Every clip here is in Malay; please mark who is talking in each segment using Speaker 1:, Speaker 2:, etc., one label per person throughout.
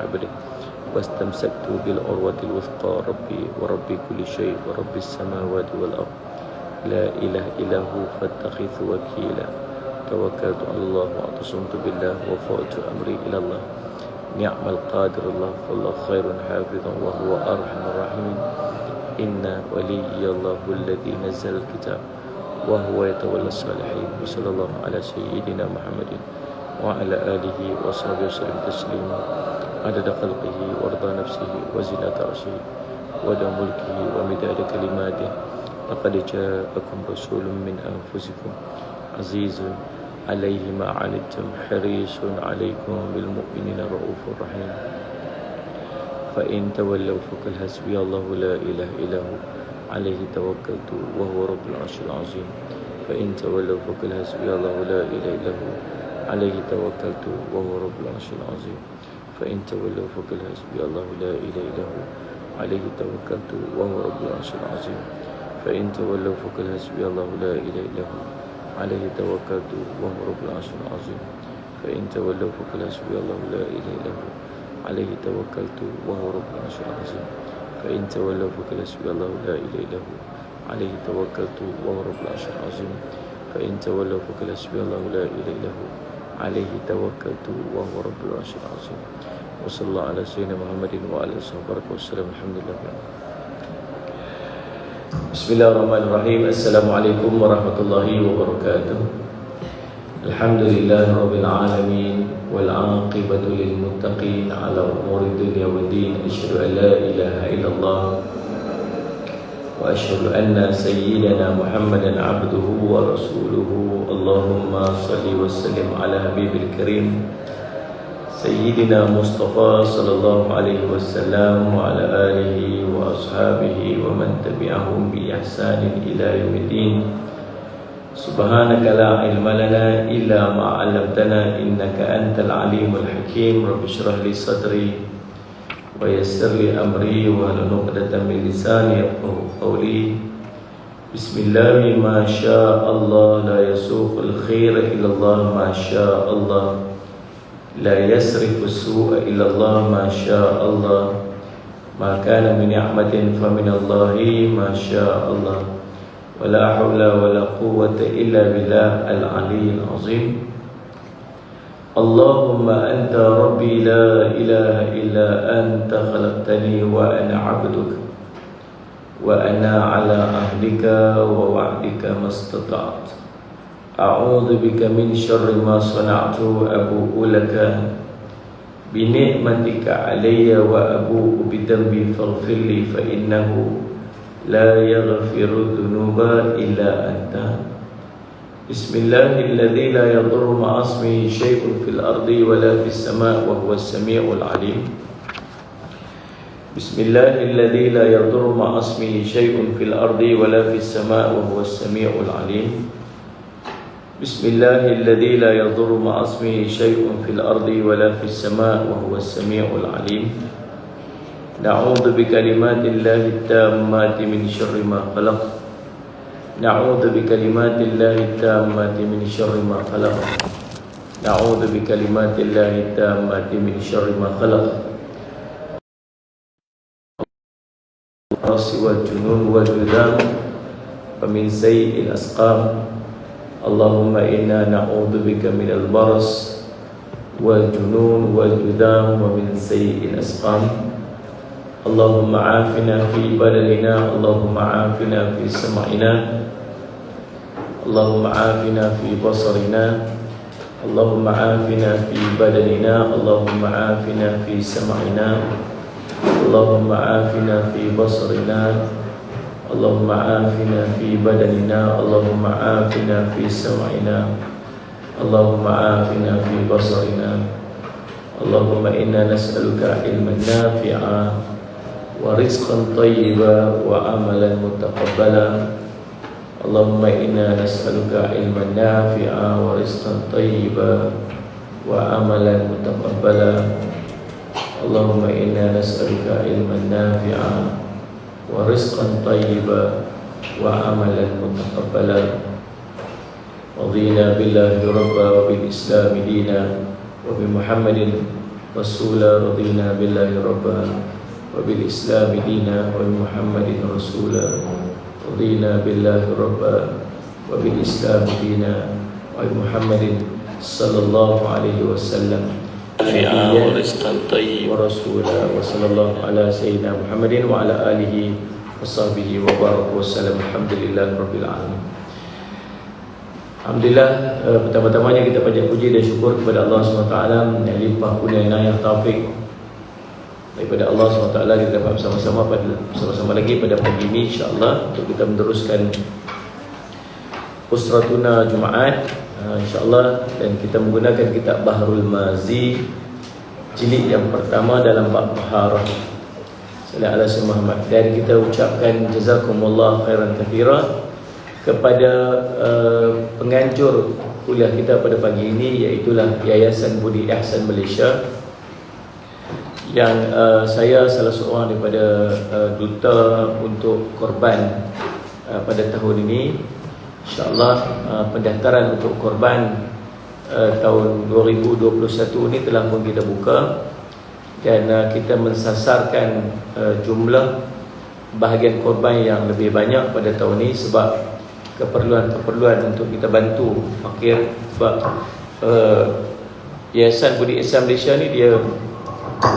Speaker 1: عبده واستمسكت بالعروة الوثقى ربي ورب كل شيء ورب السماوات والأرض لا إله إلا هو فاتخذ وكيلا توكلت على الله واعتصمت بالله وفوت أمري إلى الله نعم القادر الله فالله خير حافظا وهو أرحم الراحمين إن ولي الله الذي نزل الكتاب وهو يتولى الصالحين وصلى الله على سيدنا محمد وعلى آله وصحبه وسلم تسليما عدد خلقه ورضا نفسه وزنة عرشه ودم ملكه ومداد كلماته لقد جاءكم رسول من أنفسكم عزيز عليه ما عنتم حريص عليكم بالمؤمنين رؤوف رحيم فإن تولوا فقل حسبي الله لا إله إلا هو عليه توكلت وهو رب العرش العظيم فإن تولوا فقل حسبي الله لا إله إلا هو عليه توكلت وهو رب العرش العظيم فإن تولوا فقل حسبي الله لا إله إلا هو عليه توكلت وهو رب العرش العظيم فإن تولوا فقل حسبي الله لا إله إلا هو عليه توكلت وهو رب العرش العظيم فإن تولوا فقل حسبي الله لا إله إلا هو عليه توكلت وهو رب العرش العظيم فإن تولوا فقل حسبي الله لا إله إلا هو عليه توكلت وهو رب العرش العظيم فإن تولوا فقل حسبي الله لا إله إلا هو عليه توكلت وهو رب العرش العظيم وصلى الله على سيدنا محمد وعلى آله وصحبه وسلم الحمد لله. Bismillahirrahmanirrahim. Assalamualaikum warahmatullahi wabarakatuh. Alhamdulillahi rabbil alamin wal 'aqibatu lil muttaqin ala umuri dunya waddin. Asyhadu an la ilaha illallah wa asyhadu anna sayyidana Muhammadan 'abduhu wa rasuluhu. Allahumma shalli wa sallim ala habibil karim Sayyidina Mustafa sallallahu alaihi wasallam wa ala alihi wa ashabihi wa man tabi'ahum bi ihsanin ila yaumiddin. Subhanaka la ilma lana illa ma 'allamtana innaka antal alimul hakim. Rabbi shrah li sadri wa yassir li amri wa hlul 'uqdatam min lisani yafqahu qawli. Bismillah ma syaa Allah la yasuqul khaira illa Allah ma syaa Allah لا يصرف السوء إلا الله ما شاء الله ما كان من نعمة فمن الله ما شاء الله ولا حول ولا قوة إلا بالله العلي العظيم. اللهم أنت ربي لا إله إلا أنت خلقتني وأنا عبدك وأنا على عهدك ووعدك ما استطعت. A'udzu bika min syarri ma sana'tu abu'u laka bi ni'matika 'alayya wa abu'u bi dhanbi faghfir li fa innahu la yaghfiru dhunuba illa anta. Bismillahilladzi la yadurru ma'a ismihi syai'un fil ardi wa la fis sama'i wa huwas samii'ul 'aliim. Bismillahilladzi la yadurru ma'a ismihi syai'un fil ardi wa la fis sama'i wa huwas samii'ul 'aliim. Bismillahilladzi la yadurru ma'a ismihi syai'un fil ardi wa la fis sama'i wa huwas samii'ul 'aliim. Na'udzu bi kalimatillahi tammati min syarri ma khalaq. Na'udzu bi kalimatillahi tammati min syarri ma khalaq. Na'udzu bi kalimatillahi tammati min syarri ma khalaq. Rasi wal junun wal judam wa min sayyi'il asqam. Allahumma inna na'udzu bika minal baras wal junun wal judam wa min sayyi'il asqam. Allahumma 'afina fi badanina, Allahumma 'afina fi sam'ina, Allahumma 'afina fi basarina, Allahumma 'afina fi badanina, Allahumma 'afina fi sam'ina, Allahumma 'afina fi basarina, Allahumma afina fi badanina, Allahumma afina fi sam'ina, Allahumma afina fi basarina. Allahumma inna nas'aluka ilman nafi'a wa rizqan tayyiba wa amalan mutaqabbala. Allahumma inna nas'aluka ilman nafi'a wa rizqan tayyiba wa amalan mutaqabbala. Allahumma inna nas'aluka ilman nafi'a wa rizqan tayyiba wa amalan mutaqabbala. Radina billahi rabba wa bil islami dina wa bi Muhammadin رسولا رضينا بالله ربا وبالإسلام دينا وبمحمد رسولا رضينا بالله ربا وبالإسلام دينا وبمحمد صلى الله عليه وسلم
Speaker 2: نبيا ورزقا طيبا
Speaker 1: ورسولا وصلى الله على سيدنا محمد وعلى آله وصحبه وبارك وسلم. Alhamdulillah Rabbil Alamin. Alhamdulillah, pertama-tamanya kita panjat puji dan syukur kepada Allah SWT yang limpah kurnia inayah taufik daripada Allah SWT. Kita dapat bersama-sama lagi pada pagi ini insya-Allah untuk kita meneruskan Usratuna Jumaat insya-Allah, dan kita menggunakan kitab Bahrul Mazi jilid yang pertama dalam bab taharah. Sallallahu alaihi Muhammad. Dan kita ucapkan jazakumullah khairan katsira kepada penganjur kuliah kita pada pagi ini, iaitulah Yayasan Budi Ihsan Malaysia, yang saya salah seorang daripada duta untuk korban pada tahun ini. InsyaAllah pendaftaran untuk korban tahun 2021 ini telah pun kita buka, dan kita mensasarkan jumlah bahagian korban yang lebih banyak pada tahun ini sebab keperluan untuk kita bantu fakir. Sebab Yayasan Budi Ihsan Malaysia ni dia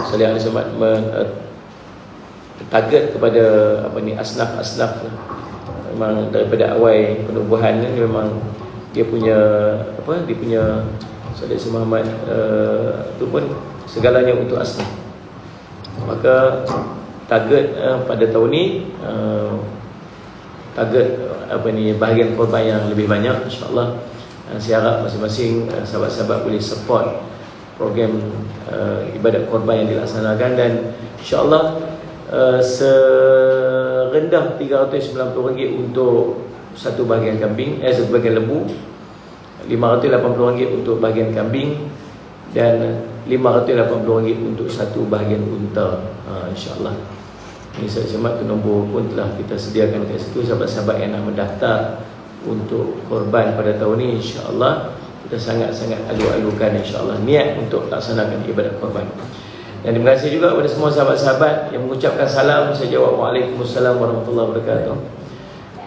Speaker 1: Salih Alaihi target kepada asnaf-asnaf. Memang daripada awal penubuhan ni memang dia punya dia punya Salih Muhammad tu pun segalanya untuk asnaf. Maka target pada tahun ni target bahagian korban yang lebih banyak insya-Allah. Saya harap masing-masing sahabat-sahabat boleh support program ibadat korban yang dilaksanakan, dan insya-Allah serendah RM390 untuk satu bahagian kambing, satu bahagian lembu, RM580 untuk bahagian kambing, dan RM580 untuk satu bahagian unta. InsyaAllah. Ini saya semak tu nombor pun telah kita sediakan kat situ. Sahabat-sahabat yang nak mendaftar untuk korban pada tahun ini, insyaAllah kita sangat-sangat alu-alukan insyaAllah niat untuk laksanakan ibadat korban. Dan terima kasih juga kepada semua sahabat-sahabat yang mengucapkan salam. Saya jawab Waalaikumsalam warahmatullahi wabarakatuh.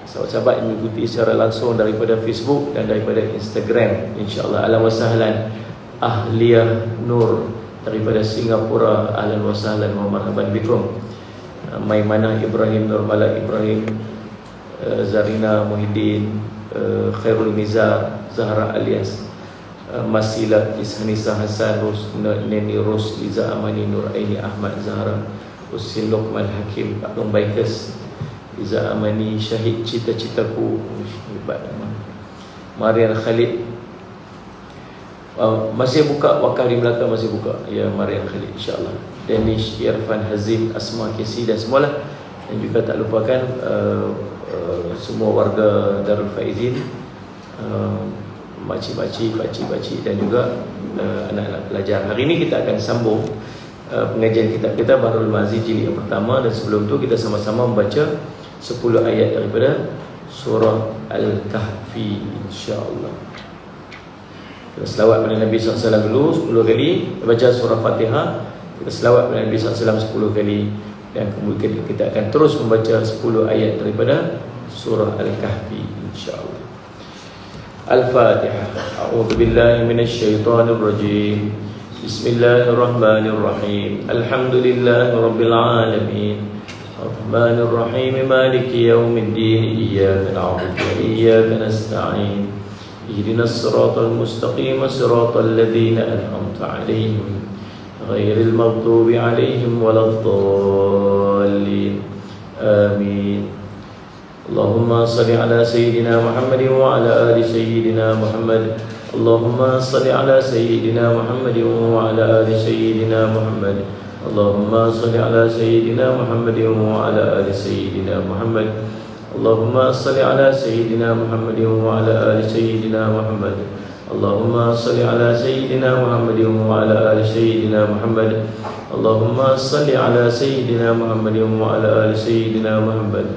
Speaker 1: Sahabat-sahabat yang mengikuti secara langsung daripada Facebook dan daripada Instagram, insyaAllah. Ahlan wa sahlan Ahliyah Nur daripada Singapura. Ahlan wa sahlan wa marhaban bikum. Maimanah Ibrahim, Nurmala Ibrahim, Zarina Muhyiddin, Khairul Mizar, Zahra Alias, Masilah Ishanisa Hasan, Neni Ros, Liza Amani, Nur Aini Ahmad Zahra, Husin Luqman Hakim, Pak Long Bikers, Liza Amani, Syahid Cita-Citaku, hebat nama, Marian Khalid. Masih buka wakaf di belakang, masih buka ya Marian Khalid insyaAllah. Danish, Irfan, Hazim, Asma, Kesi dan semualah. Dan juga tak lupakan semua warga Darul Faizin, makcik-makcik, pakcik-pakcik dan juga anak-anak pelajar. Hari ini kita akan sambung pengajian kitab kita Bahrul Mazi jilid yang pertama, dan sebelum tu kita sama-sama membaca 10 ayat daripada surah Al-Kahfi insya-Allah. Kita selawat pada Nabi SAW dulu 10 kali, kita baca surah Fatihah, kita selawat pada Nabi SAW 10 kali, dan kemudian kita akan terus membaca 10 ayat daripada surah Al-Kahfi insya-Allah. Al-Fatihah. A'udzu billahi minasyaitonir rajim. Bismillahirrahmanirrahim. Alhamdulillahirabbil alamin. Arrahmanir rahim. Maliki yaumiddin. Iyyaka na'budu wa iyyaka nasta'in. Ihdinas siratal mustaqim, siratal ladzina an'amta 'alaihim ghairil maghdubi 'alaihim waladdallin. Amin. Allahumma salli ala sayyidina Muhammad wa ala ali sayyidina Muhammad. Allahumma salli ala sayyidina Muhammad wa ala ali sayyidina Muhammad. Allahumma salli ala sayyidina Muhammad wa ala ali sayyidina Muhammad. Allahumma salli ala sayyidina Muhammad wa ala ali sayyidina Muhammad. Allahumma salli ala sayyidina Muhammad wa ala ali sayyidina Muhammad. Allahumma salli ala sayyidina Muhammad wa ala ali sayyidina Muhammad.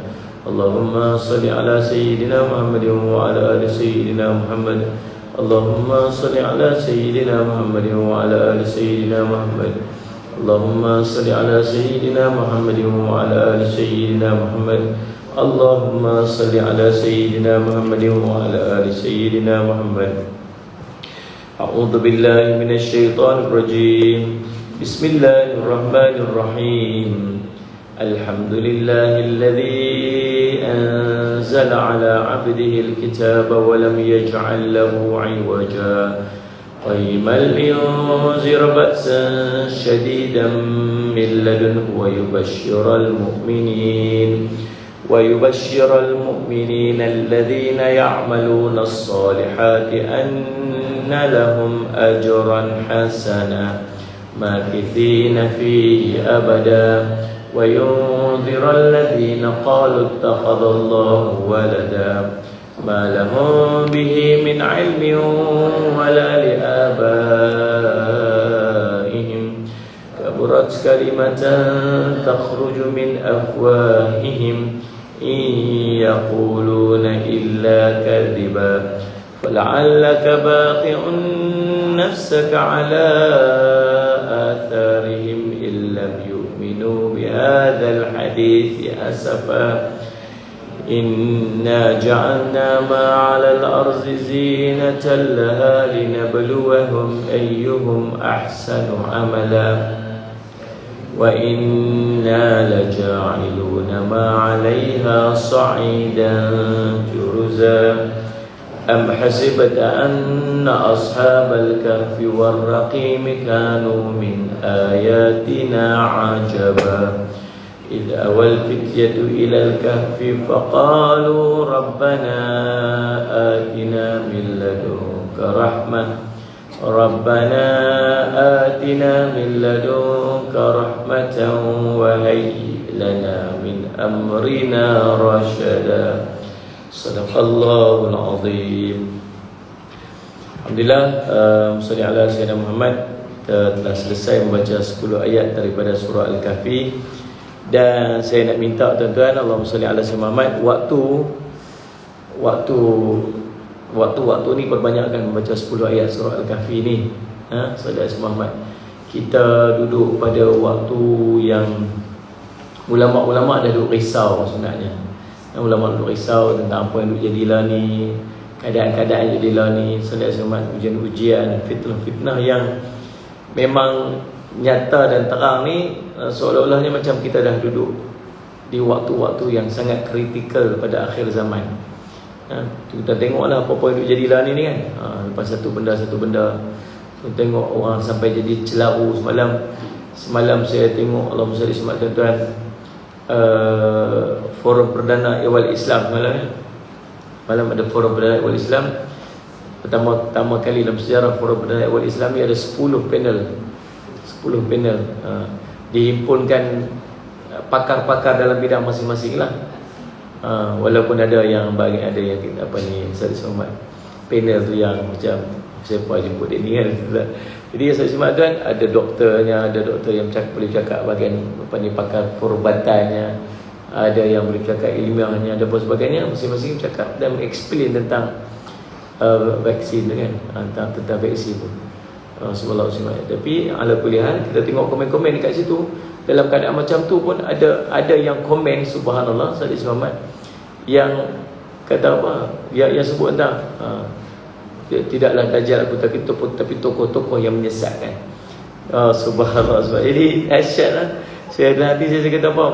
Speaker 1: Allahumma salli ala sayyidina Muhammad wa ala ali sayyidina Muhammad. اللهم صل على سيدنا محمد وعلى آل سيدنا محمد. اللهم صل على سيدنا محمد وعلى آل سيدنا محمد. اللهم صل على سيدنا محمد وعلى آل سيدنا محمد. أعوذ بالله من الشيطان الرجيم. بسم الله الرحمن الرحيم. الحمد لله الذي أنزل على عبده الكتاب ولم يجعل له عوجا قيما لينذر بأسا شديدا من لدنه ويبشر المؤمنين الذين يعملون الصالحات أن لهم أجرا حسنا ماكثين فيه أبدا وينذر الذين قالوا اتخذ الله ولدا ما لهم به من علم ولا لآبائهم كبرت كلمة تخرج من أفواههم إن يقولون إلا كذبا فلعلك باقع نفسك على آثارهم إن لم يؤمنوا بهذا الحديث أسفا إنا جعلنا ما على الأرض زينة لها لنبلوهم أيهم أحسن عملا وإنا لجاعلون ما عليها صعيدا جرزا أم حسبت أن أصحاب الكهف والرقيم كانوا من آياتنا عجبا إذ أوى الفتية إلى الكهف فقالوا ربنا آتنا من لدنك رحمة وهيئ لنا من أمرنا رشدا. Sadaqallahul Azim. Alhamdulillah, salli ala Sayyidina Muhammad. Kita telah selesai membaca 10 ayat daripada surah Al-Kahfi. Dan saya nak minta tuan-tuan, Allahumma salli ala Sayyidina Muhammad, waktu ni perbanyakkan membaca 10 ayat surah Al-Kahfi ni. Salli ala Sayyidina Muhammad. Kita duduk pada waktu yang ulama-ulama dah duduk risau sebenarnya. Ulama duduk risau tentang apa yang duduk jadilah ni, keadaan-keadaan yang jadilah ni, selesai ujian-ujian, fitnah-fitnah yang memang nyata dan terang ni. Seolah-olahnya macam kita dah duduk di waktu-waktu yang sangat kritikal pada akhir zaman. Kita tengoklah apa-apa yang duduk jadilah ni kan. Lepas satu benda kita tengok orang sampai jadi celaru. Semalam saya tengok, Allahumma salli alaihi tuan-tuan, Forum Perdana Ehwal Islam malam ada Forum Perdana Ehwal Islam. Pertama kali dalam sejarah Forum Perdana Ehwal Islam ni ada 10 panel. Dihimpunkan pakar-pakar dalam bidang masing-masing lah. Walaupun ada yang saya selamat panel tu yang macam siapa jemput dia ni kan. Jadi saya simak tuan, ada doktornya, ada doktor yang boleh cakap bahagian pakar perubatannya, ada yang boleh cakap ilmiahnya, ada apa sebagainya. Masing-masing cakap dan explain tentang vaksin kan, tentang vaksin tu. Subhanallah. Tapi ala kulli hal, kita tengok komen-komen dekat situ, dalam keadaan macam tu pun ada yang komen, subhanallah, Sayyid Muhammad, yang kata apa? Yang sebut tentang tidaklah Dajjal aku tapi tokoh-tokoh yang menyesatkan. Subhanallah. Jadi dahsyat lah. Saya dalam hati saya kata apa,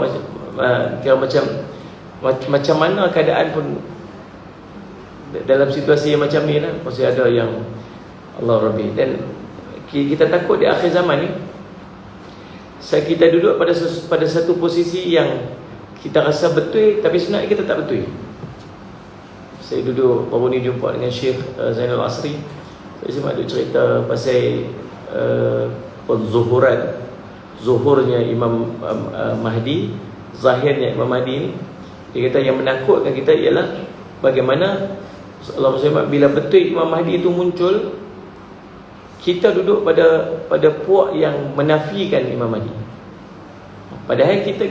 Speaker 1: macam mana keadaan pun dalam situasi yang macam ni lah. Masih ada yang Allah Rabbi. Dan kita takut di akhir zaman ni kita duduk pada satu posisi yang kita rasa betul, tapi sebenarnya kita tak betul. Saya duduk baru ni jumpa dengan Syekh Zainal Asri. Saya cuma ada cerita pasal zuhurnya Imam Mahdi, zahirnya Imam Mahdi ni. Dia kata yang menakutkan kita ialah bagaimana Allah bila betul Imam Mahdi itu muncul, kita duduk pada puak yang menafikan Imam Mahdi. Padahal kita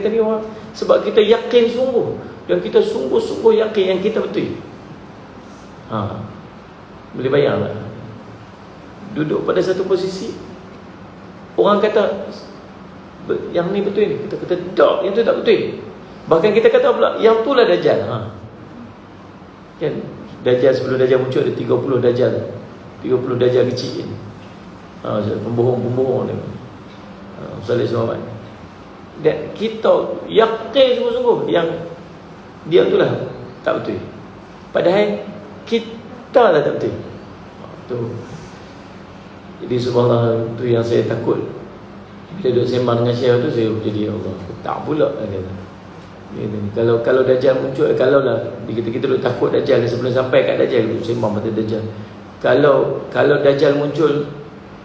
Speaker 1: ni orang, sebab kita yakin sungguh, dan kita sungguh-sungguh yakin yang kita betul. Boleh bayang tak? Duduk pada satu posisi, orang kata yang ni betul ni, kita kata tak, yang tu tak betul. Bahkan kita kata pula yang tu lah Dajjal. Kan Dajjal, sebelum Dajjal muncul ada 30 Dajjal. 30 Dajjal kecil ni. Pembohong-pembohong ni. Salih Muhammad. Dan kita yakin sungguh-sungguh yang dia tu lah tak betul. Padahal kita lah tak betul. Tu. Jadi subhanallah, tu yang saya takut. Bila duduk sembang dengan Syekh tu, saya jadi Allah, tak pula lah kata. Kalau Dajjal muncul, kalau lah kita duduk takut Dajjal, sebelum sampai kat Dajjal duduk sembang pasal Dajjal. Kalau Dajjal muncul,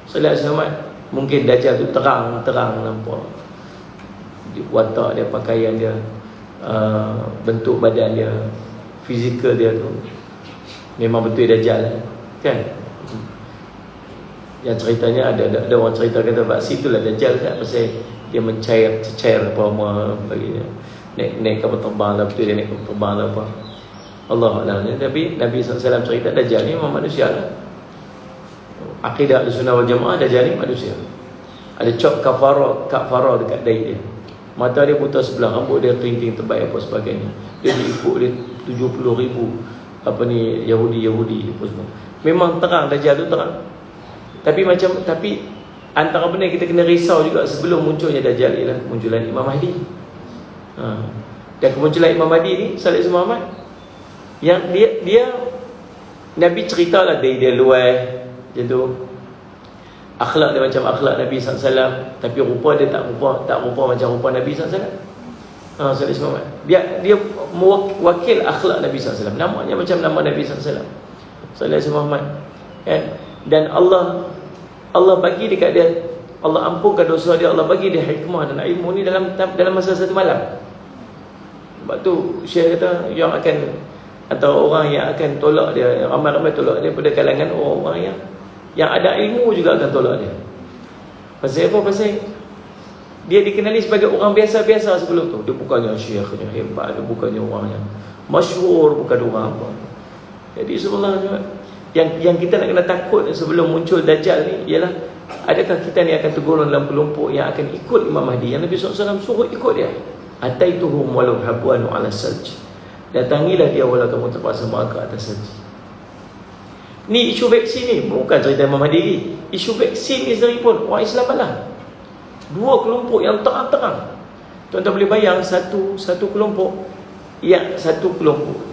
Speaker 1: Salih Muhammad, mungkin Dajjal tu terang nampak watak dia, pakaian dia, bentuk badan dia, fizikal dia tu memang betul Dajjal kan. Yang ceritanya ada orang cerita kata bab situlah Dajjal kan, pasal dia mencair apa bagi dia naik kapal terbang lah, betul dia naik kapal terbang lah apa, Allah Allah. Tapi Nabi SAW cerita Dajjal ni memang manusia lah. Akidah Ahlussunnah wal Jamaah, Dajjal ni manusia. Ada cop kafara dekat dahi dia, mata dia buta sebelah, rambut dia keriting tebal apa sebagainya. Dia diikut dia 70,000 apa ni Yahudi apa semua. Memang terang Dajjal tu terang. Tapi antara benda kita kena risau juga sebelum munculnya Dajjal ialah kemunculan Imam Mahdi. Dan kemunculan Imam Mahdi ni, Salih Muhammad, yang dia Nabi ceritalah dia luar macam tu. Akhlak dia macam akhlak Nabi SAW, tapi rupa dia tak rupa macam rupa Nabi SAW. Salih Muhammad, dia mewakil akhlak Nabi SAW, namanya macam nama Nabi SAW, Salih Muhammad kan. Dan Allah bagi dekat dia, Allah ampunkan dosa dia, Allah bagi dia hikmah dan ilmu ni dalam masa satu malam. Sebab tu Syekh kata yang akan, atau orang yang akan tolak dia, ramai-ramai tolak dia pada kalangan orang yang ada ilmu juga akan tolak dia. Pasal apa? Pasal dia dikenali sebagai orang biasa-biasa sebelum tu. Dia bukannya syekhnya hebat, dia bukannya orang yang masyhur, bukan orang apa. Jadi sebenarnya yang kita nak kena takut sebelum muncul Dajjal ni ialah, adakah kita ni akan tergolong dalam kelompok yang akan ikut Imam Mahdi yang Nabi SAW suruh ikut dia. Ataituhum walau habwanu ala salj, datangilah dia walau kamu terpaksa melangkah atas salji. Ni isu vaksin ni bukan cerita Imam Mahdi. Isu vaksin ni sendiri pun orang Islam lah. Dua kelompok yang terang-terang. Tuan-tuan boleh bayang satu kelompok,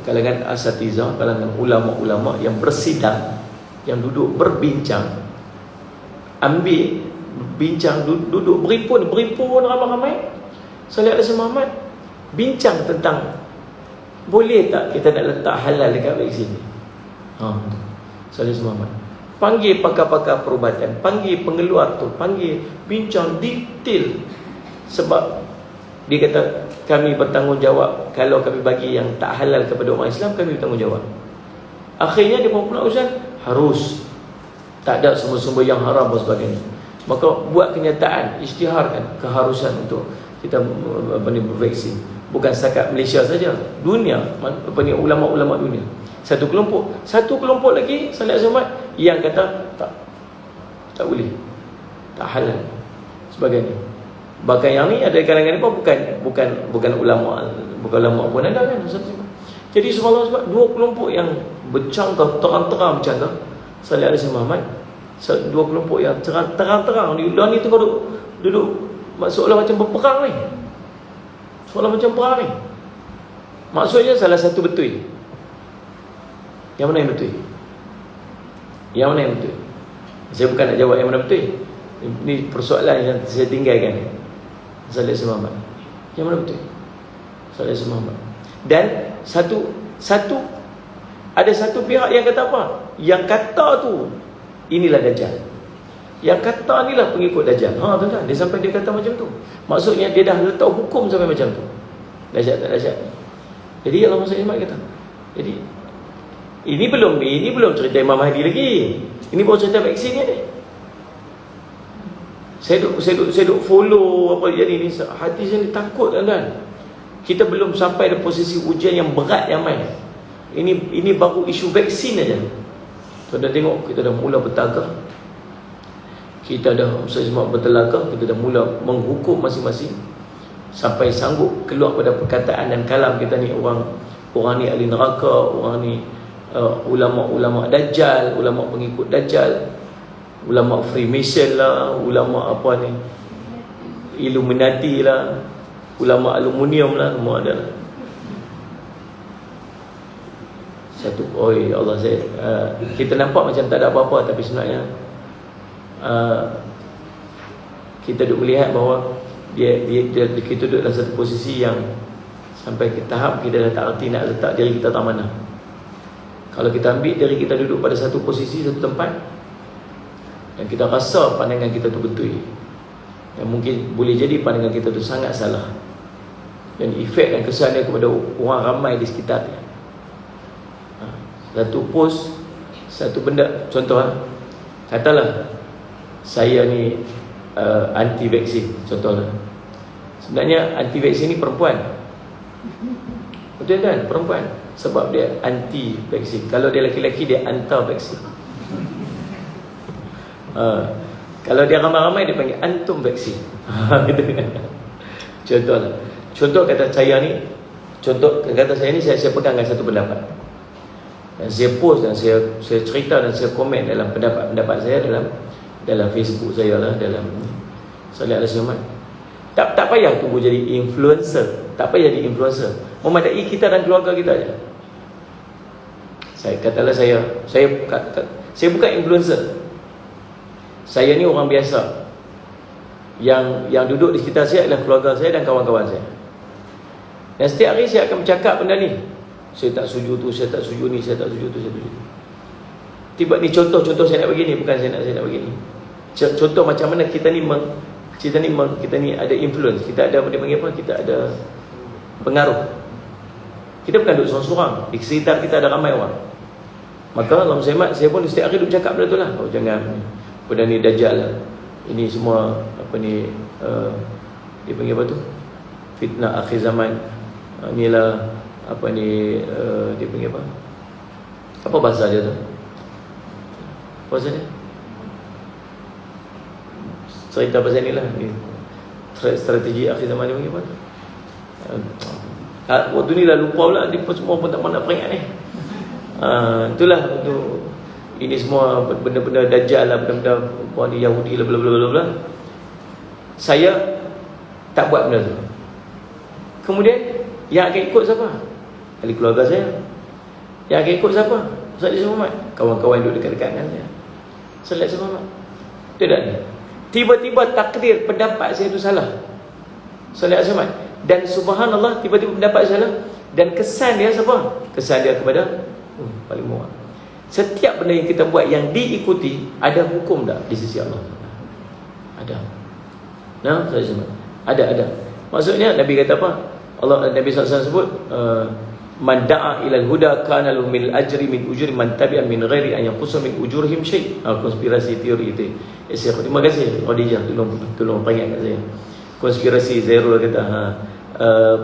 Speaker 1: kalangan asatizah, kalangan ulama-ulama yang bersidang, yang duduk berbincang, duduk berimpun ramai-ramai. Salih Muhammad bincang tentang boleh tak kita nak letak halal dekat vaksin ni. Salih Muhammad panggil pakar-pakar perubatan, panggil pengeluar tu, panggil bincang detail. Sebab dia kata kami bertanggungjawab, kalau kami bagi yang tak halal kepada orang Islam, kami bertanggungjawab. Akhirnya dia pula urusan harus tak ada sumber-sumber yang haram dan sebagainya. Maka buat kenyataan, isytiharkan keharusan untuk kita bervaksin. Bukan setakat Malaysia saja, dunia, ulama-ulama dunia. Satu kelompok lagi Salih Muhammad yang kata tak boleh, tak halal sebagainya. Bahkan yang ni ada kalangan ni pun bukan ulama pun ada kan. Jadi subhanallah, sebab dua kelompok yang bercangkah terang-terang bercangkah, Salih Muhammad, dua kelompok yang terang-terang ni tengah duduk seolah macam berperang ni. Seolah macam perang ni. Maksudnya salah satu betul. Yang mana yang betul? Yang mana yang betul? Saya bukan nak jawab yang mana betul. Ini persoalan yang saya tinggalkan. Salih Muhammad, yang mana betul? Salih Muhammad. Dan ada satu pihak yang kata apa? Yang kata tu inilah Dajjal. Yang kata inilah pengikut Dajjal. Tuan-tuan, dia sampai dia kata macam tu. Maksudnya dia dah letak hukum sampai macam tu. Dahsyat tak dahsyat? Jadi Allah Salih Muhammad kata. Jadi ini belum cerita Imam Mahdi lagi. Ini baru cerita vaksin ni. Saya duk follow apa jadi ni, hati saya ni takut kan. Kita belum sampai di posisi ujian yang berat yang main. Ini baru isu vaksin aja. Kau dah tengok, kita dah mula bertagah, kita dah semua bertelagah, kita dah mula menghukum masing-masing, sampai sanggup keluar pada perkataan dan kalam kita ni, orang ni ahli neraka, orang ni ulama-ulama Dajjal, ulama pengikut Dajjal, ulama Freemason lah, ulama apa ni, Illuminati lah, ulama aluminium lah, semua ada lah. Satu, oi Allah, saya kita nampak macam tak ada apa-apa, tapi sebenarnya kita duk melihat bahawa kita duduk dalam satu posisi yang sampai ke tahap kita dah tak erti nak letak diri kita tak mana. Kalau kita ambil diri kita duduk pada satu posisi, satu tempat, dan kita rasa pandangan kita tu betul, dan mungkin boleh jadi pandangan kita tu sangat salah, dan efek dan kesan dia kepada orang ramai di sekitar dia. Satu post, satu benda, contoh katalah saya ni anti vaksin, contohlah. Sebenarnya anti vaksin ni perempuan, betul kan? Perempuan, sebab dia anti vaksin. Kalau dia lelaki-lelaki, dia antar vaksin. Kalau dia ramai-ramai, dia panggil antum vaksin. Contohlah. Contoh kata saya ni, saya pegang dengan satu pendapat, dan saya post, dan saya cerita, dan saya komen dalam pendapat saya dalam Facebook saya lah, dalam Salih Al-Syamad. Tak payah tunggu jadi influencer, tak payah jadi influencer, memadai kita dan keluarga kita aja. Saya katalah saya bukan influencer. Saya ni orang biasa, yang duduk di sekitar saya adalah keluarga saya dan kawan-kawan saya. Dan setiap hari saya akan bercakap benda ni. Saya tak setuju tu, saya tak setuju ni, saya tak setuju tu, saya tak setuju. Tiba ni contoh saya nak bagi ni, bukan saya nak bagi ni. Contoh macam mana kita ni ada influence, kita ada apa dia panggil apa? Kita ada pengaruh. Kita bukan duduk seorang-seorang, di sekitar kita ada ramai orang. Maka dalam saya pun setiap hari duduk cakap benda tu lah. Oh, jangan benda ni Dajjal lah. Ini semua apa ni, dia panggil apa tu? Fitnah akhir zaman. Inilah apa ni, dia panggil apa? Apa bahasa dia tu? Apa bahasa dia? Cerita pasal ni lah, strategi akhir zaman dia panggil apa? Waktu ni dah lupa pula, dia semua pun tak mahu nak peringat ni. Itulah tu. Ini semua benda-benda Dajjal lah, benda-benda orang Yahudi lah, bla bla bla bla. Saya tak buat benda tu. Kemudian yang akan ikut siapa? Ahli keluarga saya. Yang akan ikut siapa? Ustaz Yusuf Muhammad, kawan-kawan duduk dekat-dekat dengan saya. Ustaz Yusuf Muhammad. Tidak ni. Tiba-tiba takdir pendapat saya tu salah. Ustaz Yusuf Muhammad. Dan subhanallah, tiba-tiba pendapat saya salah, dan kesan dia siapa? Kesan dia kepada paling murah. Setiap benda yang kita buat yang diikuti, ada hukum tak di sisi Allah? Ada. Nah, saya sebut ada. Maksudnya Nabi kata apa? Nabi SAW sebut, man da'a ilal huda kana lahu min ajri min ujuri man tabi'a min ghairi an yanqusa min ujurihim syai'. Konspirasi teori itu. Terima kasih Khadijah, tolong panggil kat saya. Konspirasi Zairul kata,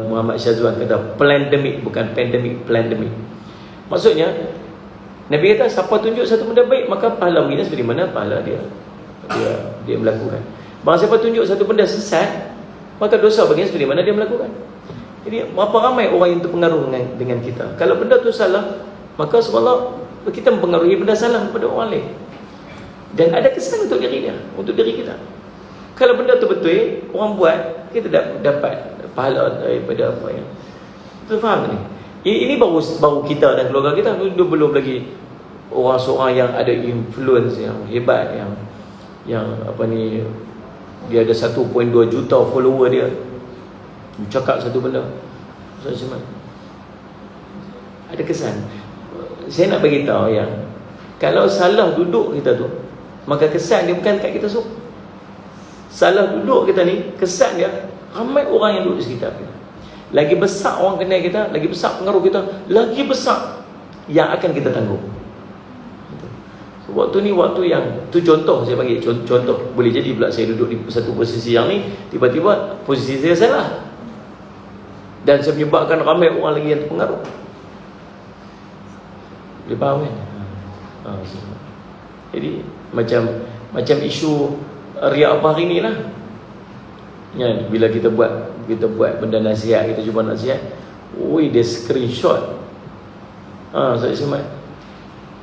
Speaker 1: Muhammad Syazwan kata pandemik, bukan pandemik, pandemik. Maksudnya Nabi kata siapa tunjuk satu benda baik, maka pahala bagi seperti mana pahala dia melakukan. Bahawa siapa tunjuk satu benda sesat, maka dosa baginya seperti mana dia melakukan. Jadi berapa ramai orang yang terpengaruh dengan kita. Kalau benda tu salah, maka subhanallah kita mempengaruhi benda salah kepada orang lain. Dan ada kesan untuk diri dia, untuk diri kita. Kalau benda tu betul, orang buat, kita dapat pahala daripada apa yang kita faham ni. Ini baru kita dan keluarga kita. Itu belum lagi orang seorang yang ada influence yang hebat, yang apa ni, dia ada 1.2 juta follower dia, cakap satu benda, ada kesan. Saya nak bagi tahu yang kalau salah duduk kita tu, maka kesan dia bukan kat kita semua. Salah duduk kita ni, kesan dia ramai orang yang duduk di sekitar kita. Lagi besar orang kenal kita, lagi besar pengaruh kita, lagi besar yang akan kita tanggung. Waktu ni waktu yang tu, contoh saya panggil contoh. Boleh jadi pula saya duduk di satu posisi yang ni, tiba-tiba posisi saya salah, dan saya menyebabkan ramai orang lagi yang terpengaruh. Boleh faham kan? Jadi macam isu riak apa hari ni lah ya, bila kita buat benda nasihat, kita cuba nasihat, dia screenshot saya semat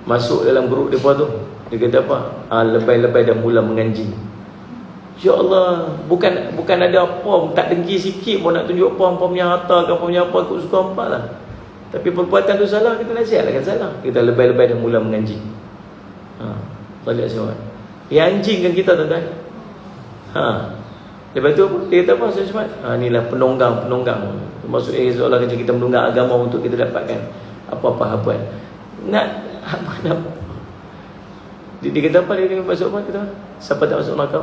Speaker 1: masuk dalam grup mereka tu, dia kata apa, lebay-lebay dah mula menganjing. Ya Allah, bukan ada apa, tak dengki sikit pun nak tunjuk apa punya harta ke apa punya apa, aku suka apa lah. Tapi perbuatan tu salah, kita nasihat lah kan salah. Kita lebay-lebay dah mula menganjing. Balik semua. Yang anjing kan kita tuan-tuan. Lepas tu apa? Dia kata apa? Saya cuma inilah penunggang. Maksudnya seolah macam kita menunggang agama untuk kita dapatkan apa-apa habuan. Nak dia kata apa? Dia masuk apa? Kata, siapa tak masuk neraka?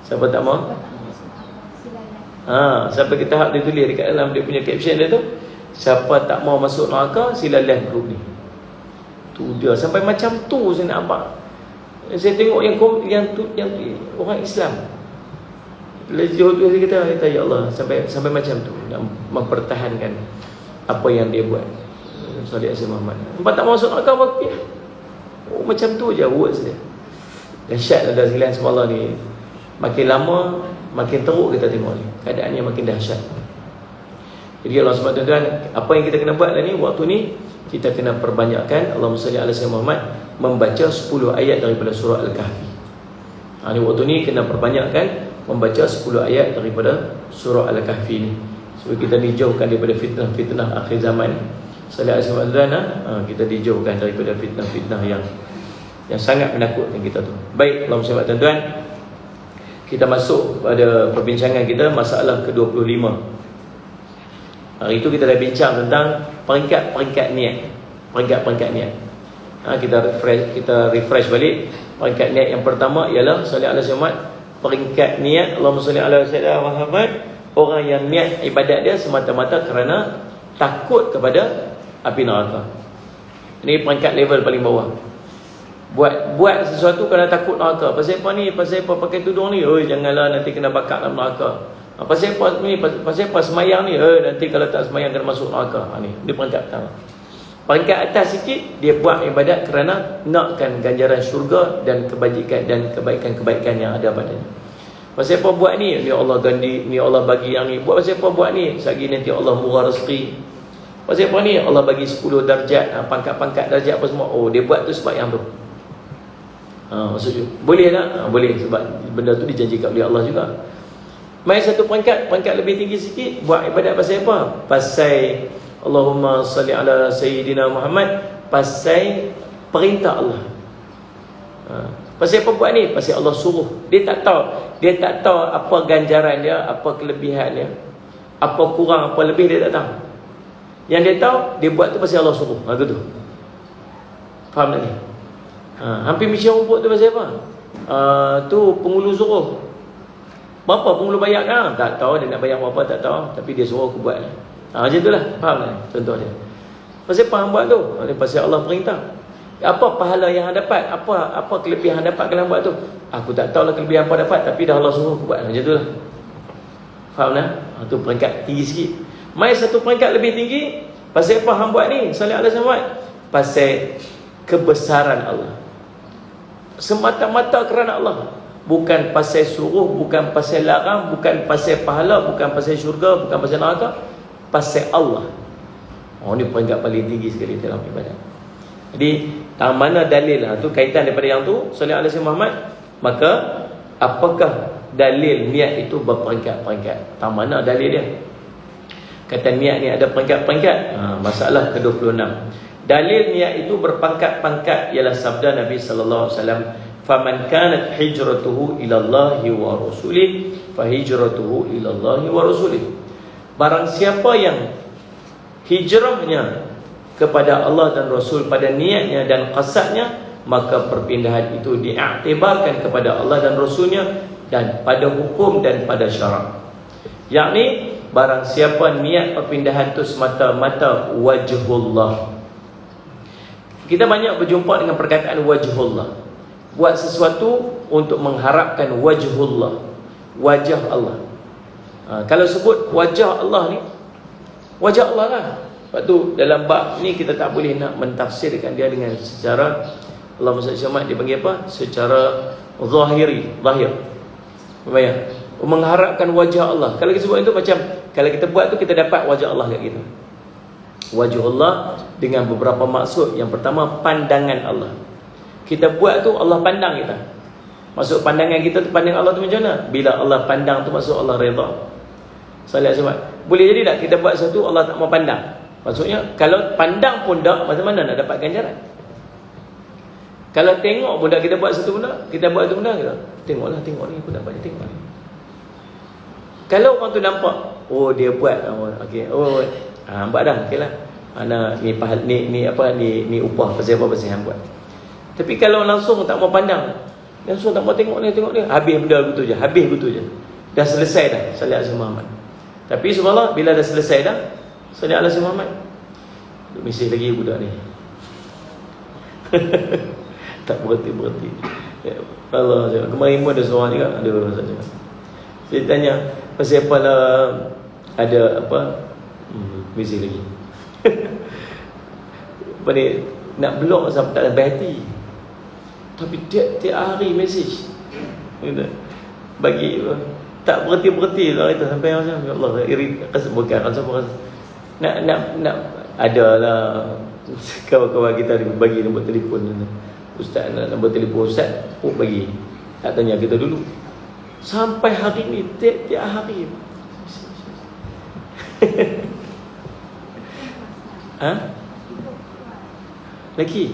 Speaker 1: Siapa tak mau? Sampai ke tahap dia tulis dekat dalam dia punya caption dia tu, siapa tak mau masuk neraka sila left group ni. Tu dia sampai macam tu saya nak nampak. Saya tengok yang orang Islam. Lepas tu saya kata ya Allah, sampai macam tu nak mempertahankan apa yang dia buat. Salih Asy Muhammad. Nampak tak masuk neraka apa? Macam tu je words dia. Dahsyat ada sekalian semalam ni. Makin lama makin teruk kita tengok ni. Keadaannya makin dahsyat. Jadi Allah SWT, apa yang kita kena buat lah ni, waktu ni kita kena perbanyakkan Allahumma salli ala sayyidina Muhammad, membaca 10 ayat daripada surah Al-Kahfi. Ni waktu ni kena perbanyakkan membaca 10 ayat daripada surah Al-Kahfi ni, supaya kita dijauhkan daripada fitnah-fitnah akhir zaman. Sallallahu alaihi wasallam, kita dijauhkan daripada fitnah-fitnah yang sangat menakutkan kita tu. Baik, Allahumma salli, tuan-tuan, kita masuk pada perbincangan kita, masalah ke-25. Hari itu kita dah bincang tentang peringkat-peringkat niat. Peringkat-peringkat niat. Kita refresh balik. Peringkat niat yang pertama ialah salli ala Muhammad. Peringkat niat Allahumma salli ala sayyidina Muhammad, orang yang niat ibadat dia semata-mata kerana takut kepada api neraka. Ini peringkat level paling bawah. Buat sesuatu kerana takut neraka. Pasal apa ni? Pasal apa pakai tudung ni? Janganlah nanti kena bakar dalam neraka. Pasal apa ni? Pasal apa semayang ni? Nanti kalau tak semayang kena masuk neraka. Ni dia peringkat pertama. Peringkat atas sikit, dia buat ibadat kerana nakkan ganjaran syurga dan kebajikan dan kebaikan-kebaikan yang ada padanya. Pasal apa buat ni? Ni Allah ganti, ni Allah bagi yang ni. Buat pasal apa buat ni? Sagi nanti Allah murah rezeki. Pasal apa ni? Allah bagi 10 darjat, pangkat-pangkat darjat apa semua. Dia buat tu sebab yang tu. Maksudnya boleh tak? Boleh, sebab benda tu dijanjikan oleh Allah juga. Mai satu peringkat lebih tinggi sikit, buat ibadat pasal apa? Pasal Allahumma salli ala sayyidina Muhammad, pasal perintah Allah. Pasal apa buat ni? Pasal Allah suruh. Dia tak tahu apa ganjaran dia, apa kelebihan dia, apa kurang, apa lebih, dia tak tahu. Yang dia tahu, dia buat tu pasal Allah suruh. Gitu. Faham tak ni? Hampir misi rumput tu pasal apa? Tu penghulu suruh. Berapa penghulu bayar kan? Tak tahu dia nak bayar berapa, tak tahu. Tapi dia suruh aku buat. Macam tu lah. Faham tak? Contoh dia. Pasal apa hang buat tu? Pasal Allah perintah. Apa pahala yang hang dapat? Apa kelebihan hang dapat kalau hang buat tu? Aku tak tahu lah kelebihan apa dapat, tapi dah Allah suruh aku buat. Macam tu lah. Faham tak? Tu peringkat tinggi sikit. Mai satu peringkat lebih tinggi. Pasal apa hang buat ni? Salih alaihi wasallam. Pasal kebesaran Allah. Semata-mata kerana Allah. Bukan pasal suruh, bukan pasal larang, bukan pasal pahala, bukan pasal syurga, bukan pasal neraka, pasal Allah. Ni peringkat paling tinggi sekali dalam ibadat. Jadi tang mana dalil tu kaitan daripada yang tu sallallahu alaihi Muhammad, maka apakah dalil niat itu berperingkat-peringkat? Tang mana dalil dia? Kata niat ni ada peringkat-peringkat. Masalah ke-26. Dalil niat itu berpangkat-pangkat ialah sabda Nabi sallallahu alaihi wasallam, faman kanat hijratuhu ila Allahi wa rasulih fa hijratuhu ila Allahi wa rasulih. Barang siapa yang hijrahnya kepada Allah dan Rasul pada niatnya dan qasadnya, maka perpindahan itu diiktibarkan kepada Allah dan Rasulnya dan pada hukum dan pada syarak. Yakni barang siapa niat perpindahan itu semata-mata wajhullah. Kita banyak berjumpa dengan perkataan wajhullah. Buat sesuatu untuk mengharapkan wajhullah, wajah Allah. Kalau sebut wajah Allah ni, wajah Allah lah. Sebab tu dalam bab ni kita tak boleh nak mentafsirkan dia dengan secara Allah SWT dia panggil apa? Secara zahir. Memang mengharapkan wajah Allah. Kalau kita sebut itu macam kalau kita buat tu kita dapat wajah Allah kat kita. Wajah Allah dengan beberapa maksud. Yang pertama, pandangan Allah. Kita buat tu Allah pandang kita. Maksud pandangan kita tu, pandang Allah tu macam mana? Bila Allah pandang tu maksud Allah redha. Salih Asmat. Boleh jadi tak kita buat sesuatu Allah tak mau pandang? Maksudnya kalau pandang pun tak, macam mana nak dapat ganjaran? Kalau tengok pun tak kita buat satu benda, kita buat satu benda kita. Tengok ni aku dapat tengok ni. Kalau orang tu nampak, oh dia buat, okey. Oh, buat dah, okeylah. Ana ni upah pasal apa pasal hang buat. Tapi kalau langsung tak mau pandang, langsung tak mau tengok ni, habis benda begitu je. Dah selesai dah salat Asy Muhammad. Tapi subhanallah bila dah selesai dah salat Asy Muhammad, duk mesej lagi budak ni. Tak berhenti. Ya, Allah, kemarin pun ada seorang juga, ada orang saja. Saya tanya, pasal apa lah ada apa? Mesej lagi. Apa ni, nak blok sampai tak sampai hati. Tapi tiap hari mesej. Bagi tak berhenti lah itu sampai macam ya Allah, iri bukan rasa nak adalah kawan-kawan kita bagi nombor telefon. Ustaz nak nombor telefon ustaz, bagi. Tak tanya kita dulu. Sampai hari ni tiap hari. Lagi.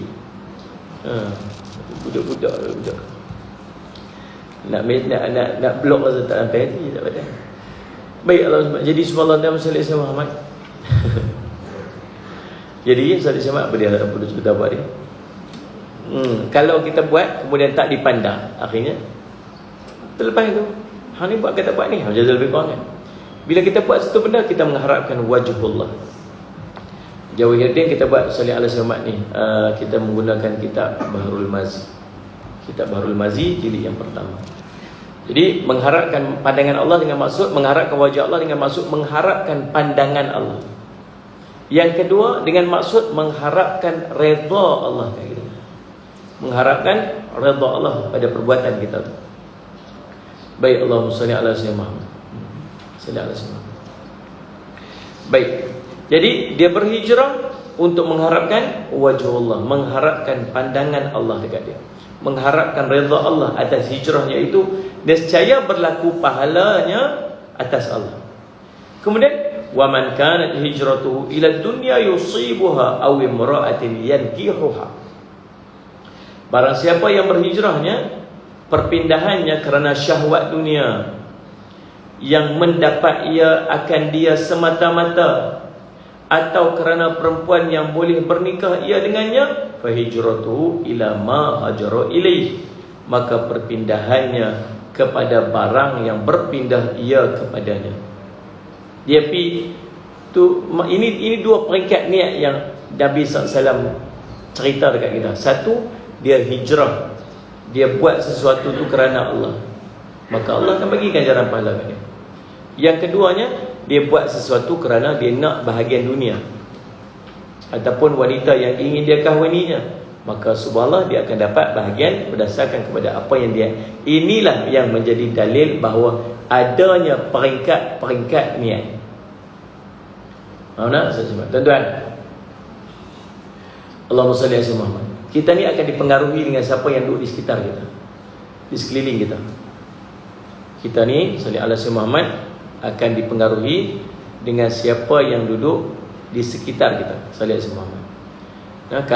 Speaker 1: Budak-budak. Nak blok rasa tak sampai hati tak pada. Baik Allah SWT. Jadi subhanallah dan sallallahu alaihi Muhammad. Jadi sallallahu alaihi apa dia perlu cerita buat dia. Kalau kita buat kemudian tak dipandang, akhirnya terlepas itu hang ni buat ke tak buat ni, jazal lebih kurang kan. Bila kita buat satu benda kita mengharapkan wajhullah. Jawahirudin kita buat salih ala Muhammad ni, kita menggunakan kitab Bahrul Mazi. Kitab Bahrul Mazi jilid yang pertama. Jadi mengharapkan pandangan Allah dengan maksud mengharapkan wajah Allah, dengan maksud mengharapkan pandangan Allah. Yang kedua dengan maksud mengharapkan redha Allah kat kita. Mengharapkan redha Allah pada perbuatan kita tu. Baik, Allahumma salli ala sayyidina Muhammad. Salli ala sayyidina Muhammad. Baik. Jadi dia berhijrah untuk mengharapkan wajah Allah, mengharapkan pandangan Allah dekat dia, mengharapkan redha Allah atas hijrahnya itu, nescaya berlaku pahalanya atas Allah. Kemudian wa man kanat hijratuhu ila dunya yusibuha aw imra'atin yankihuha. Barang siapa yang berhijrahnya, perpindahannya kerana syahwat dunia yang mendapat ia akan dia semata-mata, atau kerana perempuan yang boleh bernikah ia dengannya, fa hijratuhu ila ma hajara ilaih, maka perpindahannya kepada barang yang berpindah ia kepadanya. Dia pi tu, ini dua peringkat niat yang Nabi SAW cerita dekat kita. Satu, dia hijrah, dia buat sesuatu tu kerana Allah, maka Allah akan bagi ganjaran pahala kat dia. Yang keduanya, dia buat sesuatu kerana dia nak bahagian dunia, ataupun wanita yang ingin dia kahwininya, maka subhanallah dia akan dapat bahagian berdasarkan kepada apa yang dia. Inilah yang menjadi dalil bahawa adanya peringkat-peringkat niat. Mana tuan-tuan, Allahumma salli ala Muhammad. Kita ni akan dipengaruhi dengan siapa yang duduk di sekitar kita, di sekeliling kita. Kita ni salli ala Muhammad akan dipengaruhi dengan siapa yang duduk di sekitar kita, salli ala Muhammad. Nah,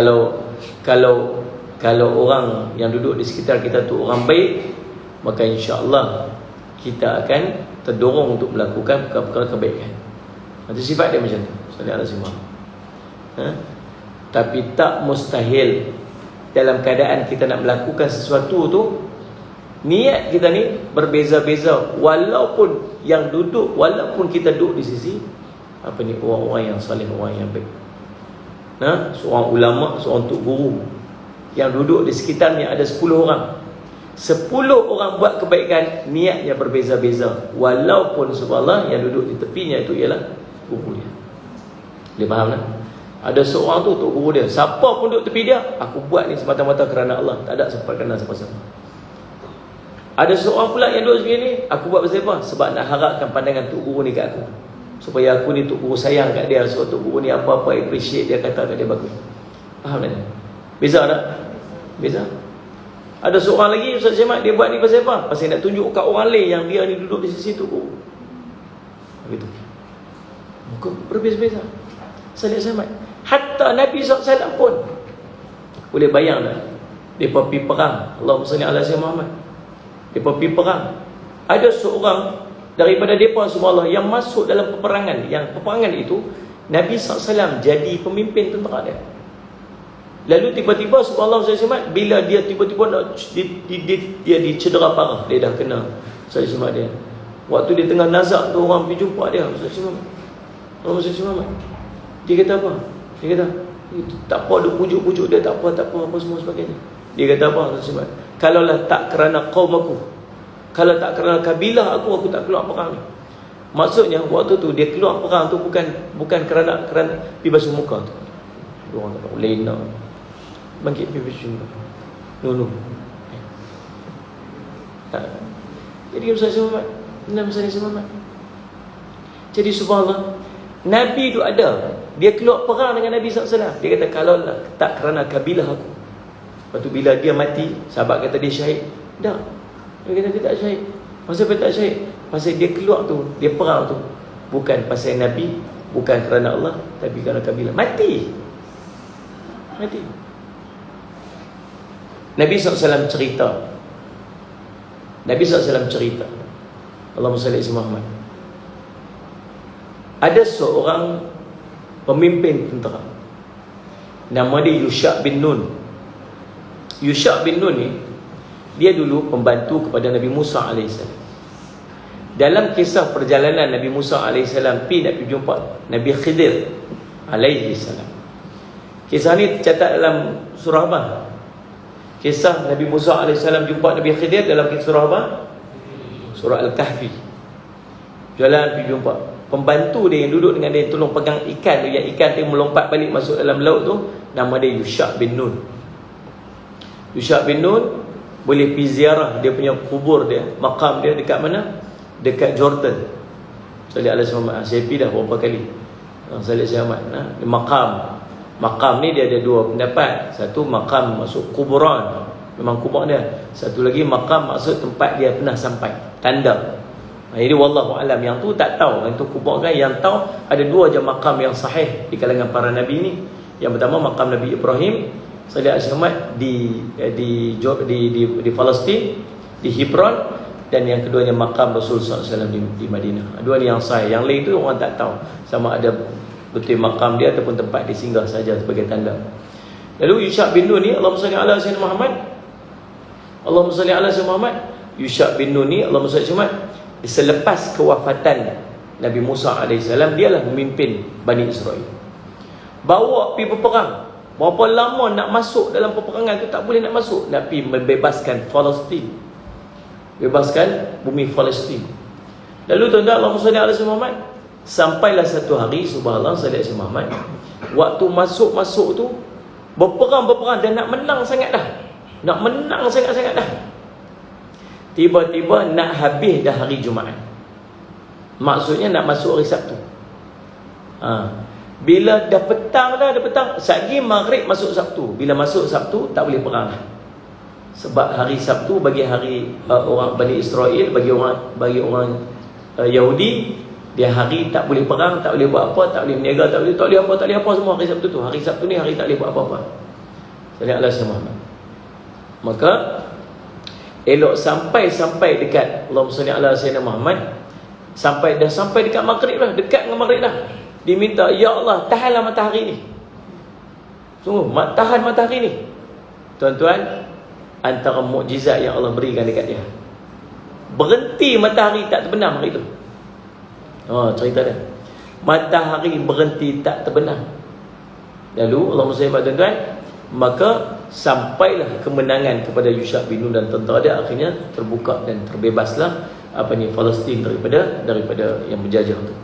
Speaker 1: kalau orang yang duduk di sekitar kita tu orang baik, maka insya-Allah kita akan terdorong untuk melakukan perkara-perkara kebaikan. Itu sifat dia macam tu, salli ala Muhammad. Tapi tak mustahil dalam keadaan kita nak melakukan sesuatu tu, niat kita ni berbeza-beza, walaupun kita duduk di sisi orang-orang yang salih, orang yang baik. Seorang ulama, seorang tok guru yang duduk di sekitarnya ada 10 orang. 10 orang buat kebaikan, niatnya berbeza-beza, walaupun subhanallah yang duduk di tepinya itu ialah gurunya. Boleh faham tak? Ada seorang tu tok guru dia, siapa pun duduk tepi dia, aku buat ni semata-mata kerana Allah, tak ada sempat kenal siapa-siapa. Ada seorang pula yang duduk sini ni, aku buat pasal apa? Sebab nak harapkan pandangan tok guru ni kat aku, supaya aku ni tok guru sayang kat dia, supaya tok guru ni apa-apa appreciate dia, kata kat dia bagus. Faham tak? Beza tak? Beza. Ada seorang lagi Ustaz Syamad, dia buat ni pasal apa? Pasal nak tunjuk kat orang lain yang dia ni duduk di sisi tok guru. Begitu. Muka berbeza-beza. Ustaz Syamad, hatta Nabi SAW pun boleh bayang tak? Mereka pergi perang. Allahumma salli ala sayyidina Muhammad. Mereka pergi perang. Ada seorang daripada mereka semua Allah yang masuk dalam peperangan. Yang peperangan itu Nabi SAW jadi pemimpin tentera dia. Lalu tiba-tiba subhanallah SAW, bila dia tiba-tiba nak dia dicedera parah, dia dah kena Ustaz Syamad dia. Waktu dia tengah nazak tu, orang pergi jumpa dia, Ustaz Syamad, Ustaz Syamad. Dia kata apa? Dia kata, tak apa, dia pujuk-pujuk dia, tak apa semua sebagainya. Dia kata apa Ustaz Syamad? Kalaulah tak kerana kaum aku, kalau tak kerana kabilah aku tak keluar perang ni. Maksudnya waktu tu dia keluar perang tu bukan kerana pergi basuh muka tu. Dia orang tak tahu lena bangkit pergi basuh muka. No. Jadi Ustaz Syamad, Ustaz Syamad. Jadi subhanallah, Nabi tu ada, dia keluar perang dengan Nabi SAW. Dia kata kalau tak kerana kabilah aku. Lepas tu bila dia mati, sahabat kata dia syahid. Tak, dia kata dia tak syahid. Pasal apa tak syahid? Pasal dia keluar tu, dia perang tu bukan pasal Nabi, bukan kerana Allah, tapi kerana kabilah. Mati. Nabi SAW cerita, Allahumma salli ala Muhammad, ada seorang pemimpin tentera, nama dia Yusha' bin Nun. Yusha' bin Nun ni, dia dulu pembantu kepada Nabi Musa AS. Dalam kisah perjalanan Nabi Musa AS nak pergi jumpa Nabi Khidir AS, kisah ni tercatat dalam surah apa? Kisah Nabi Musa AS jumpa Nabi Khidir dalam surah apa? Surah Al-Kahfi. Jalan pergi jumpa pembantu dia yang duduk dengan dia, tolong pegang ikan tu, yang ikan tu melompat balik masuk dalam laut tu, nama dia Yusha' bin Nun. Yusha' bin Nun boleh pergi ziarah dia punya kubur dia, makam dia dekat mana? Dekat Jordan. Salih alaihi wasallam. Saya pergi dah beberapa kali. Salih Ahmad. Makam ni dia ada dua pendapat. Satu makam masuk kuburan, memang kubur dia. Satu lagi makam maksud tempat dia pernah sampai, tanda. Jadi wallahu alam, yang tu tak tahu, yang tu kubur kan. Yang tahu ada dua je makam yang sahih di kalangan para nabi ni. Yang pertama makam Nabi Ibrahim Salih Ahmad di Palestin, di Hebron, dan yang keduanya makam Rasul SAW di Madinah. Dua ni yang sahih. Yang lain tu orang tak tahu sama ada betul makam dia ataupun tempat dia singgah saja sebagai tanda. Lalu Yusha' bin Nun ni, Allahumma salli ala sayyidina Muhammad, Allahumma salli ala sayyidina Muhammad. Yusha' bin Nun ni, Allahumma salli ala Muhammad, selepas kewafatan Nabi Musa AS, dialah memimpin Bani Israel. Bawa pergi berperang. Berapa lama nak masuk dalam peperangan tu, tak boleh nak masuk. Nak pergi membebaskan Palestin, bebaskan bumi Palestin. Lalu tuan-tuan, Allahumma salli ala sayyidina Muhammad, sampailah satu hari subhanallah sallallahu alaihi wasallam, waktu masuk tu berperang dan nak menang sangat dah. Nak menang sangat-sangat dah. Tiba-tiba nak habis dah hari Jumaat. Maksudnya nak masuk hari Sabtu. Bila dah petang, satgi maghrib masuk Sabtu. Bila masuk Sabtu tak boleh perang dah. Sebab hari Sabtu bagi hari orang Bani Israel, bagi orang Yahudi, dia hari tak boleh perang, tak boleh buat apa, tak boleh berniaga, tak boleh apa semua hari Sabtu tu. Hari Sabtu ni hari tak boleh buat apa-apa. Sallallahu alaihi wasallam. Maka elok sampai dekat Allahumma salli ala sayyidina Muhammad, sampai dekat maghrib dah, dekat dengan maghrib dah. Diminta, ya Allah, tahanlah matahari ni. Sungguh, tahan matahari ni. Tuan-tuan, antara mukjizat yang Allah berikan dekat dia, berhenti matahari tak terbenam hari tu. Cerita dia, matahari berhenti tak terbenam. Lalu Allahumma salli ala tuan-tuan, maka sampailah kemenangan kepada Yusha' bin Nun dan tentera dia. Akhirnya terbuka dan terbebaslah Palestin daripada yang berjajah tu.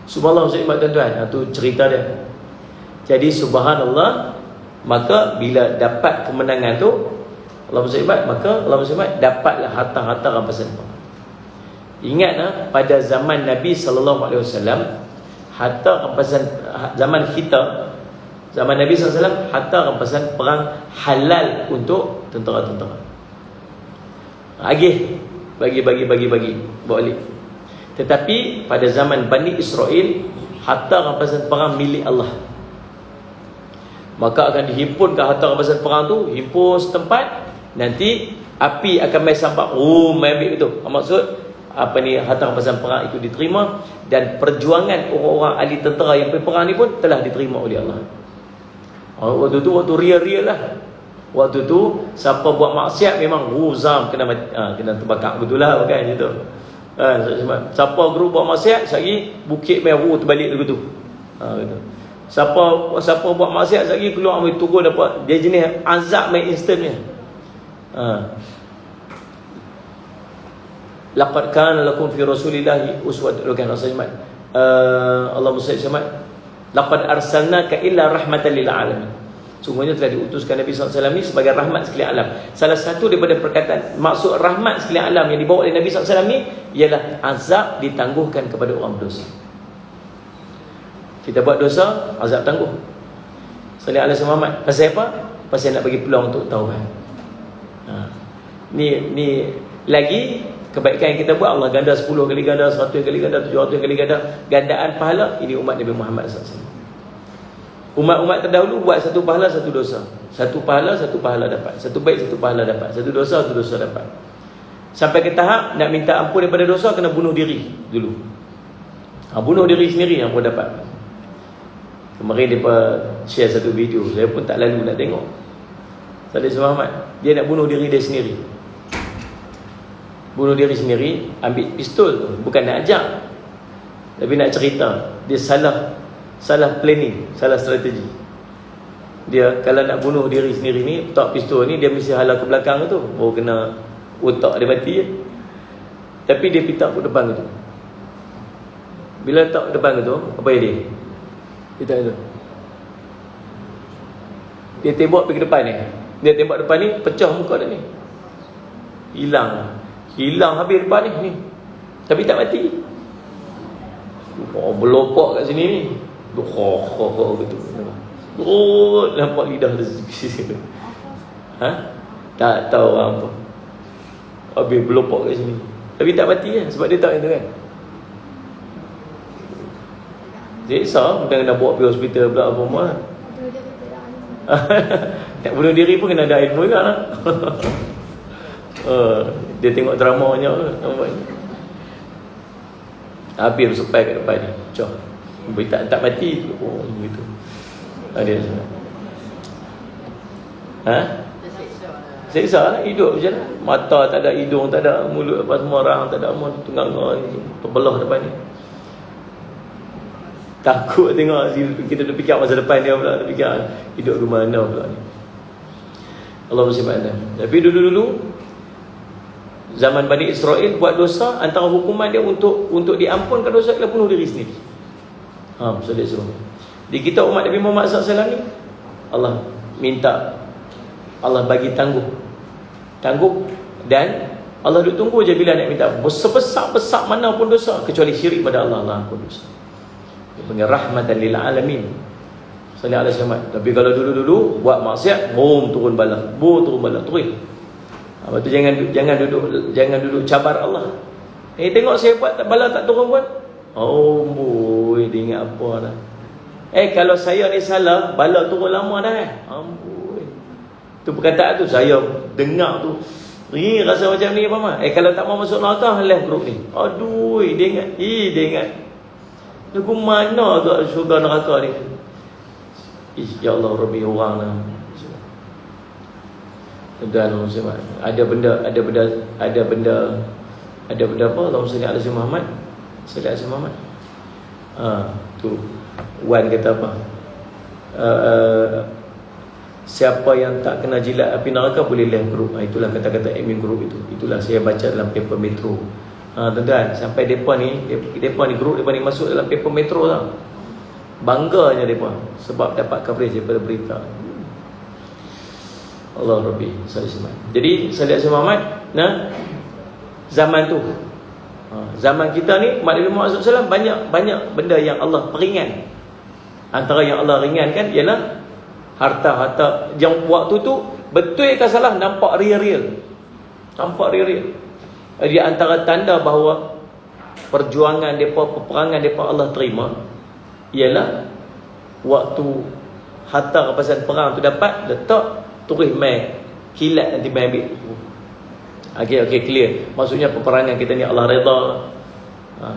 Speaker 1: Subhanallah tuan-tuan, tu cerita dia. Jadi subhanallah, maka bila dapat kemenangan tu Allah bersebat, maka Allah bersebat dapatlah harta-harta rampasan perang. Ingat pada zaman Nabi SAW, harta rampasan zaman kita, zaman Nabi SAW, harta rampasan perang halal untuk tentera-tentera. Bagi balik. Tetapi pada zaman Bani Israel, harta rampasan perang milik Allah. Maka akan dihimpunkan harta rampasan perang tu, himpun setempat, nanti api akan main sampak, main ambil itu. Maksud harta rampasan perang itu diterima, dan perjuangan orang-orang ahli tentera yang pergi perang ni pun telah diterima oleh Allah. Waktu tu waktu real lah. Waktu tu siapa buat maksiat memang zam kena mati, kena terbakar betul lah kan gitu. Siapa guru buat maksiat, sehari bukit merah terbalik begitu. Gitu. Siapa buat maksiat, sehari keluar ambil turun dapat, dia jenis azab main instannya. Laqad kana lakum fi rasulillahi uswatun hasanah. Allah berfirman, laqad arsalnaka illa rahmatan lil alamin. Sungguhnya telah diutuskan Nabi SAW ni sebagai rahmat sekalian alam. Salah satu daripada perkataan maksud rahmat sekalian alam yang dibawa oleh Nabi SAW ni ialah azab ditangguhkan kepada orang berdosa. Kita buat dosa, azab tangguh. Sallallahu alaihi Muhammad. Pasal apa? Pasal nak bagi peluang untuk taubat. Ni lagi kebaikan yang kita buat, Allah ganda 10 kali ganda, 100 kali ganda, 700 kali ganda. Gandaan pahala ini umat Nabi Muhammad SAW. Umat-umat terdahulu buat satu pahala, satu dosa. Satu pahala dapat. Satu baik, satu pahala dapat. Satu dosa dapat. Sampai ke tahap nak minta ampun daripada dosa, kena bunuh diri dulu. Bunuh diri sendiri yang pun dapat. Kemarin mereka share satu video, saya pun tak lalu nak tengok. Sallallahu Muhammad, dia nak bunuh diri dia sendiri. Bunuh diri sendiri, ambil pistol tu, bukan nak ajak, tapi nak cerita. Dia salah planning, salah strategi. Dia kalau nak bunuh diri sendiri ni, letak pistol ni, dia mesti halau ke belakang tu, baru kena otak dia mati. Tapi dia pitak ke depan tu. Bila letak ke depan tu, apa dia? Pitak tu. Dia tembak pergi ke depan ni. Dia tembak depan ni, pecah muka dia ni. Hilang habis depan ni. Tapi tak mati. Berlopak kat sini ni. Gitu. Nampak lidah dia. Tak tahu apa. Habis berlopak kat sini. Tapi tak mati kan, sebab dia tak itu kan. Seksa, kena bawa pergi hospital pula apa semua. Nak bunuh diri pun kena ada ilmu juga lah. Dia tengok dramanya nampaknya. Habis bersepai kat depan ni. Cah. Tak mati. Gitu. Dia seksa lah, hidup macam mana? Mata tak ada, hidung tak ada, mulut apa semua orang tak ada, tengah-tengah terbelah depan ni. Takut tengok kita dah fikir masa depan dia pula, fikir hidup ke mana pula ni. Allah bersifat. Tapi dulu-dulu zaman Bani Israel buat dosa, antara hukuman dia untuk diampunkan dosa ialah bunuh diri sendiri. Maksudnya suruh. Di kita umat Nabi Muhammad SAW ni, Allah minta, Allah bagi tangguh, dan Allah duk tunggu je bila nak minta. Sebesar-besar mana pun dosa, kecuali syirik pada Allah, Allah ampun dosa. Dia panggil rahmatan lil alamin. Sallallahu alaihi wasallam. Tapi kalau dulu-dulu buat maksiat, turun bala terus. Lepas tu jangan duduk cabar Allah. Tengok saya buat bala tak turun pun. Boy, dia ingat apa dah. Kalau saya ni salah, bala turun lama dah. Amboi. Tu perkataan tu saya dengar tu. Rasa macam ni apa mah? Kalau tak mau masuk neraka, left grup ni. Aduh, dia ingat. Lagu mana agak syurga neraka ni? Ya Allah, Rabbi orang lah. Dan ada benda apa? Allahumma salli ala sayyidina Muhammad. Sallallahu alaihi Muhammad. Tu Wan kata apa? Siapa yang tak kena jilat api neraka boleh left group. Itulah kata-kata admin group itu. Itulah saya baca dalam paper Metro. Tuan-tuan, sampai depa ni group depa ni masuk dalam paper Metro tau. Bangganya mereka sebab dapat coverage daripada berita. Allah Rabbi sallallahu. Jadi sallallahu alaihi Muhammad, zaman tu, zaman kita ni, Nabi Muhammad SAW banyak benda yang Allah peringan. Antara yang Allah ringankan ialah harta-harta yang waktu tu betul ke salah nampak real. Nampak real. Di antara tanda bahawa perjuangan depa, peperangan depa Allah terima ialah waktu harta rampasan perang tu dapat, letak turis mai kilat nanti mai ambil. Okey clear. Maksudnya peperangan kita ni Allah redha.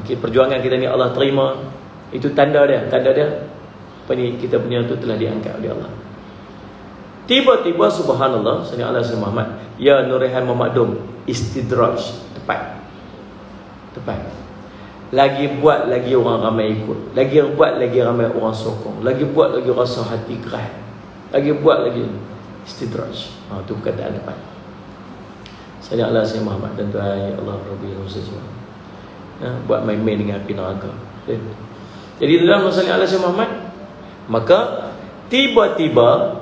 Speaker 1: Perjuangan kita ni Allah terima. Itu tanda dia. Apa ni, kita punya tu telah diangkat oleh Allah. Tiba-tiba subhanallah sallallahu alaihi Muhammad, ya Nurihan Muhammadum, istidraj, tepat. Lagi buat lagi orang ramai ikut. Lagi buat lagi ramai orang sokong. Lagi buat lagi rasa hati keras. Lagi buat lagi istidraj. Tu perkataan tepat. Sallallahu alaihi Muhammad dan Tuhan ya Allah Rabbi Rasulullah. Buat main-main dengan api neraka. Jadi dalam sallallahu alaihi Muhammad, maka tiba-tiba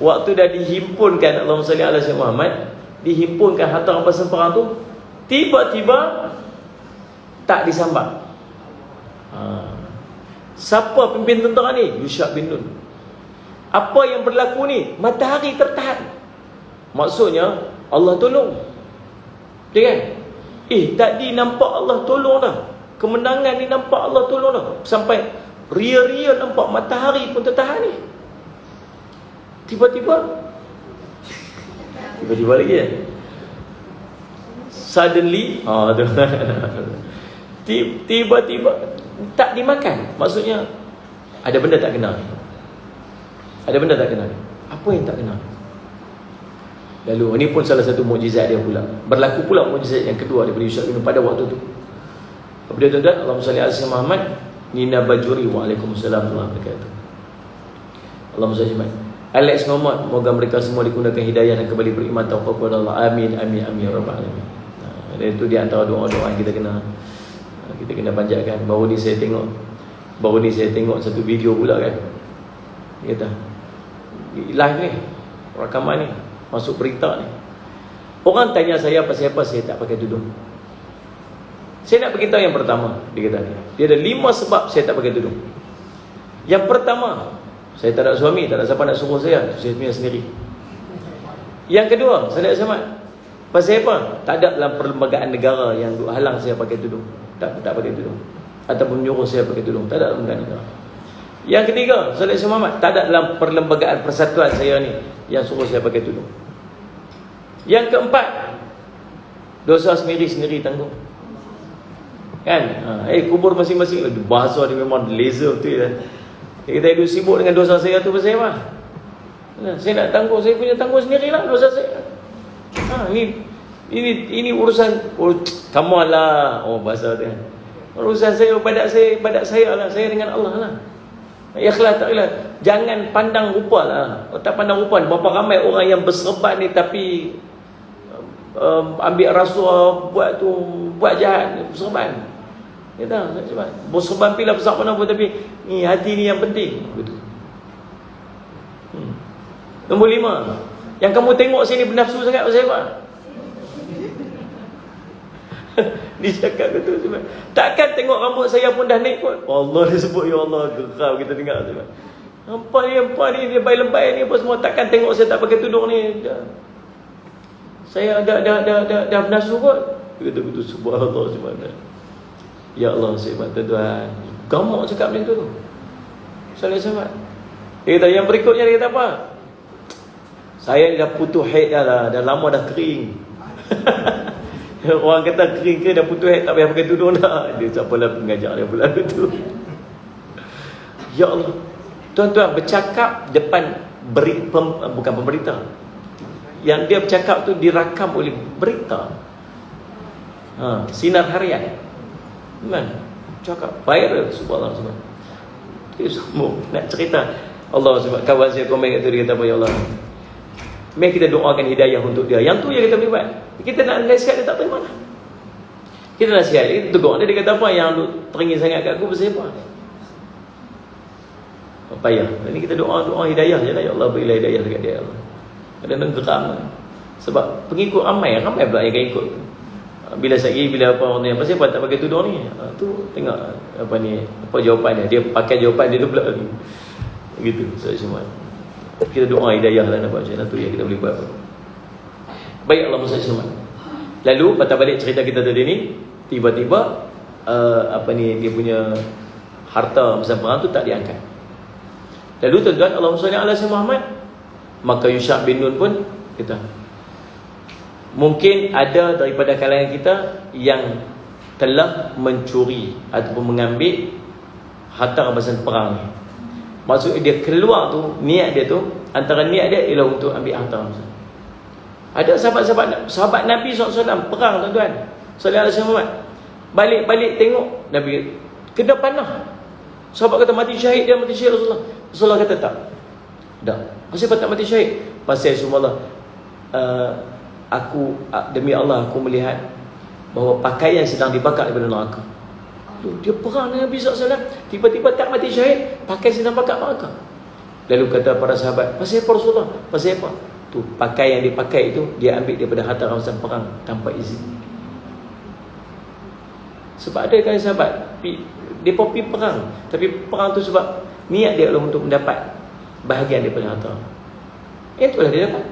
Speaker 1: waktu dah dihimpunkan Allahumma salli ala sayyidina Muhammad, dihimpunkan harta rampasan perang tu, tiba-tiba tak disambar. Siapa pimpin tentera ni? Yusha' bin Nun. Apa yang berlaku ni? Matahari tertahan. Maksudnya Allah tolong. Dia kan? Tadi nampak Allah tolong dah. Kemenangan ni nampak Allah tolong dah. Sampai real nampak matahari pun tertahan ni. Tiba-tiba lagi kan? Suddenly tiba-tiba tak dimakan. Maksudnya ada benda tak kena. Apa yang tak kena? Lalu ini pun salah satu mukjizat dia pula. Berlaku pula mukjizat yang kedua daripada Yusha' bin Nun pada waktu tu. Kepada tuan-tuan, Allahumma salli ala sayyidina Muhammad, Nina Bajuri, waalaikumsalam warahmatullahi wabarakatuh. Allahumma salli ala Alex Muhammad, moga mereka semua digunakan hidayah dan kembali beriman tauhid kepada Allah. Amin ya rabbal alamin. Itu di antara doa-doa yang kita kena panjatkan. Baru ni saya tengok satu video pula kan. Dia kata live ni, rakaman ni, masuk berita ni. Orang tanya saya pasal apa saya tak pakai tudung. Saya nak beritahu yang pertama. Dia kata dia ada 5 sebab saya tak pakai tudung. Yang pertama, saya tak ada suami, tak ada siapa nak suruh saya punya sendiri. Yang kedua, saya tak sama. Pasal apa? Tak ada dalam perlembagaan negara yang halang saya pakai tudung. Tak pakai tudung. Ataupun menyuruh saya pakai tudung. Tak ada dalam perlembagaan negara. Yang ketiga, Sallallahu Alaihi Muhammad, tak ada dalam perlembagaan persatuan saya ni yang suruh saya pakai tudung. Yang keempat, dosa sendiri-sendiri tanggung. Kan? Kubur masing-masing. Bahasa dia memang laser betul kan. Kita hidup sibuk dengan dosa saya tu pasal apa? Saya nak tanggung, saya punya tanggung sendirilah dosa saya. Ini urusan kamu lah. Bahasa dia. Urusan saya pada saya lah, saya dengan Allah lah. Ikhlas tak ikhlas, jangan pandang rupa lah. Tak pandang rupa, berapa ramai orang yang berserban ni tapi ambil rasuah, buat jahat, berserban. Kita berserban pilih besar mana pun, tapi ni hati ni yang penting. Betul. Nombor 5, yang kamu tengok sini bernafsu sangat pasal apa? Dia cakap betul sebab takkan tengok rambut saya pun dah naik pun. Allah dia sebut, ya Allah, geram kita dengar sebab Apa ni lebay-lebay ni apa semua. Takkan tengok saya tak pakai tudung ni. Saya dah bernafsu kot. Dia kata betul, subhanallah, subhanallah. Ya Allah, sifat Tuhan. Gamak cakap macam tu. Salih sahabat. Dia kata yang berikutnya, dia kata apa? Saya ni dah putus haid dah lama dah kering. Orang kata kering ke dah putus haid, tak payah pakai tudung dah. Dia siapalah pengajar dia pula tu. Ya Allah. Tuan-tuan bercakap depan bukan pemberita. Yang dia bercakap tu dirakam oleh berita. Sinar harian. Kan? Cakap viral, subhanallah, subhanallah. Dia semua nak cerita. Allah sebab kawan saya komen kat tu, dia kata apa, ya Allah, Mari kita doakan hidayah untuk dia. Yang tu yang kita boleh buat. Kita nak nasihat dia tak terima lah. Kita nasihat dia, kita tegur dia kata apa yang lu teringin sangat kat aku pasal apa? Apa payah. Ini kita doa hidayah je lah. Ya Allah berilah hidayah dekat dia, ya Allah. Kadang-kadang geram lah. Sebab pengikut ramai pula yang akan ikut. Bila apa orang tanya pasal apa tak pakai tudung ni, tu tengok apa ni, apa jawapan dia pakai jawapan dia tu pula begitu. Semua kita doa hidayah lah nak buat macam tu yang kita boleh buat. Baik, Allah SWT. Lalu patah balik cerita kita tadi ni, tiba-tiba dia punya harta masa perang tu tak diangkat. Lalu tuan-tuan, Allah SWT Muhammad, maka Yusha' bin Nun pun kita, mungkin ada daripada kalangan kita yang telah mencuri ataupun mengambil harta rampasan perang ni. Maksud dia keluar tu, niat dia tu, antara niat dia ialah untuk ambil harta rampasan. Ada sahabat Nabi SAW perang, tuan-tuan. Sallallahu alaihi wasallam. Balik tengok Nabi kena panah. Sahabat kata mati syahid Rasulullah. Rasulullah kata tak. Pasal apa tak mati syahid? Pasal Rasulullah, demi Allah aku melihat bahawa pakaian sedang dibakar daripada neraka. Dia perang dengan Nabi SAW, tiba-tiba tak mati syahid, pakaian sedang bakar neraka. Lalu kata para sahabat, pasal apa Rasulullah? Pasal apa? Tu pakaian yang dipakai itu dia ambil daripada harta rampasan perang tanpa izin. Sebab ada kan sahabat dia pergi perang, tapi perang tu sebab niat dia adalah untuk mendapat bahagian daripada harta. Itulah dia dapat.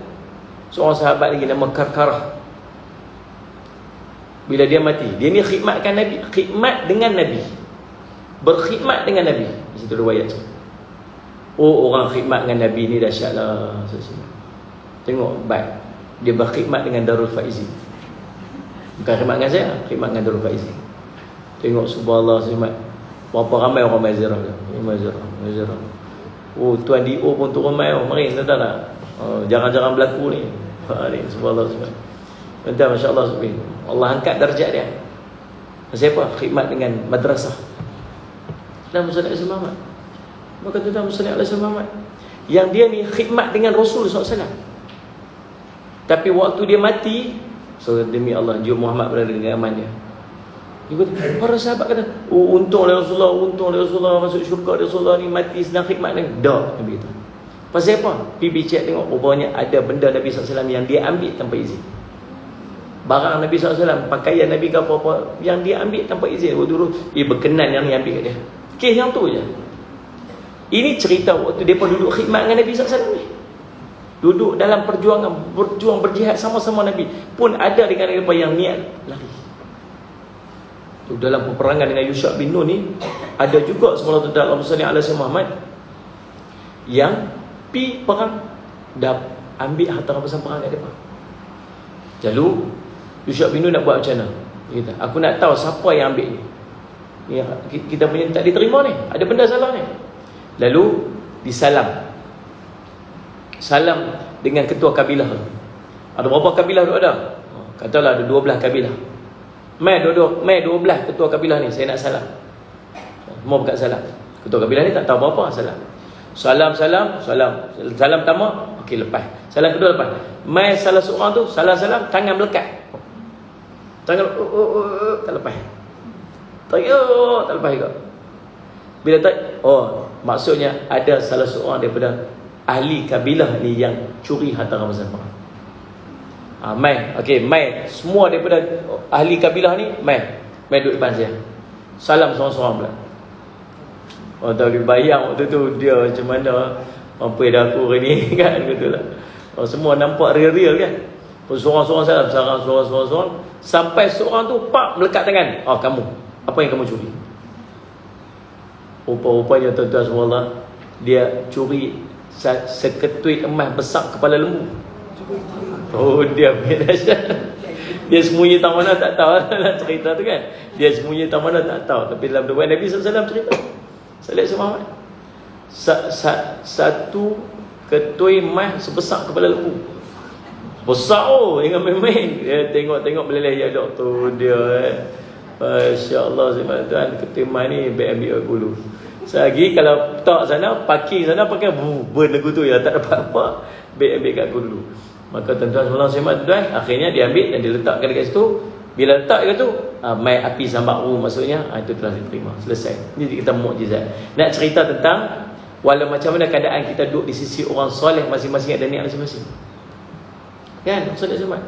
Speaker 1: Seorang sahabat lagi nama Karkarah, bila dia mati, dia ni khidmatkan Nabi, khidmat dengan Nabi, berkhidmat dengan Nabi. Di situ riwayat tu. Orang khidmat dengan Nabi ni dahsyatlah. Tengok baik, dia berkhidmat dengan Darul Faizin. Bukan khidmat dengan saya, khidmat dengan Darul Faizin. Tengok subhanallah, berapa ramai orang Mazirah tu. Mazirah. Tuan D.O pun turun mai. Mari tuan tak? Jarang-jarang berlaku ni. Subhanallah. Tuan, masya-Allah, Allah angkat darjat dia. Siapa? Khidmat dengan madrasah. Dan Muhammad sallallahu alaihi wasallam. Maka tuan Muhammad sallallahu alaihi wasallam yang dia ni khidmat dengan Rasul sallallahu alaihi wasallam. Tapi waktu dia mati, demi Allah, jiwa Muhammad berada di genggaman dia. Dia kata, para sahabat kata, untung Rasulullah masuk syurga, Rasulullah ni mati sedang khidmat ni. Dah, Nabi kata. Pasal apa? Pergi cek tengok, rupanya ada benda Nabi SAW yang dia ambil tanpa izin. Barang Nabi SAW, pakaian Nabi ke apa-apa, yang dia ambil tanpa izin. Dulu berkenan yang ni ambil kat dia. Kes yang tu je. Ini cerita waktu mereka duduk khidmat dengan Nabi SAW ni. Duduk dalam berjuang berjihad sama-sama Nabi. Pun ada dengan mereka yang niat lari. Dalam peperangan dengan Yusha' bin Nun ni, ada juga semula tu dalam Muhammad Muhammad yang pi perang, dah ambil harta rampasan perang kat depan. Lalu Yusha' bin Nun nak buat macam mana? Dia kata, aku nak tahu siapa yang ambil ni. Kita punya tak diterima ni, ada benda salah ni. Lalu disalam dengan ketua kabilah. Ada berapa kabilah tu ada? Katalah ada 12 kabilah. Mai 12 ketua kabilah ni saya nak salam. Mau buka salam. Ketua kabilah ni tak tahu apa-apa, salam. Salam pertama, okey lepas. Salam kedua lepas. Mai salah seorang tu, salam tangan melekat. Tangan tak lepas. Tak lepas juga. Bila tak, maksudnya ada salah seorang daripada ahli kabilah ni yang curi harta rampasan perang. Mai semua daripada ahli kabilah ni mai duduk depan saya. Salam seorang-seorang pula. Tak boleh bayang waktu tu dia macam mana mampu dah aku hari ni kan, betul lah. Semua nampak real-real kan. Seorang-seorang salam, seorang-seorang sampai seorang tu pak melekat tangan. Kamu, apa yang kamu curi? Rupa-rupanya tuan-tuan semua, dia curi seketui emas besar kepala lembu. Dia punya dahsyat. Dia sembunyi tang mana tak tahu dalam cerita tu kan. Dia sembunyi tang mana tak tahu. Tapi dalam doa Nabi SAW cerita, Sallallahu alaihi wasallam, satu ketui emas sebesar kepala lembu. Besar jangan main-main. Dia tengok beleleh ya doktor dia. Masya-Allah tuan, ketui emas ni ambil dulu. Selagi kalau tak sana, parking sana pakai berlagu tu ya, tak dapat apa, ambil kat aku dulu. Maka tuan-tuan semua tuan, akhirnya dia ambil dan diletakkan dekat situ. Bila letak dekat tu, mai api sambar maksudnya, itu telah diterima, selesai. Ini kita mukjizat. Nak cerita tentang walau macam mana keadaan kita duduk di sisi orang soleh, masing-masing ada niat masing-masing. Kan? Maksudnya sama.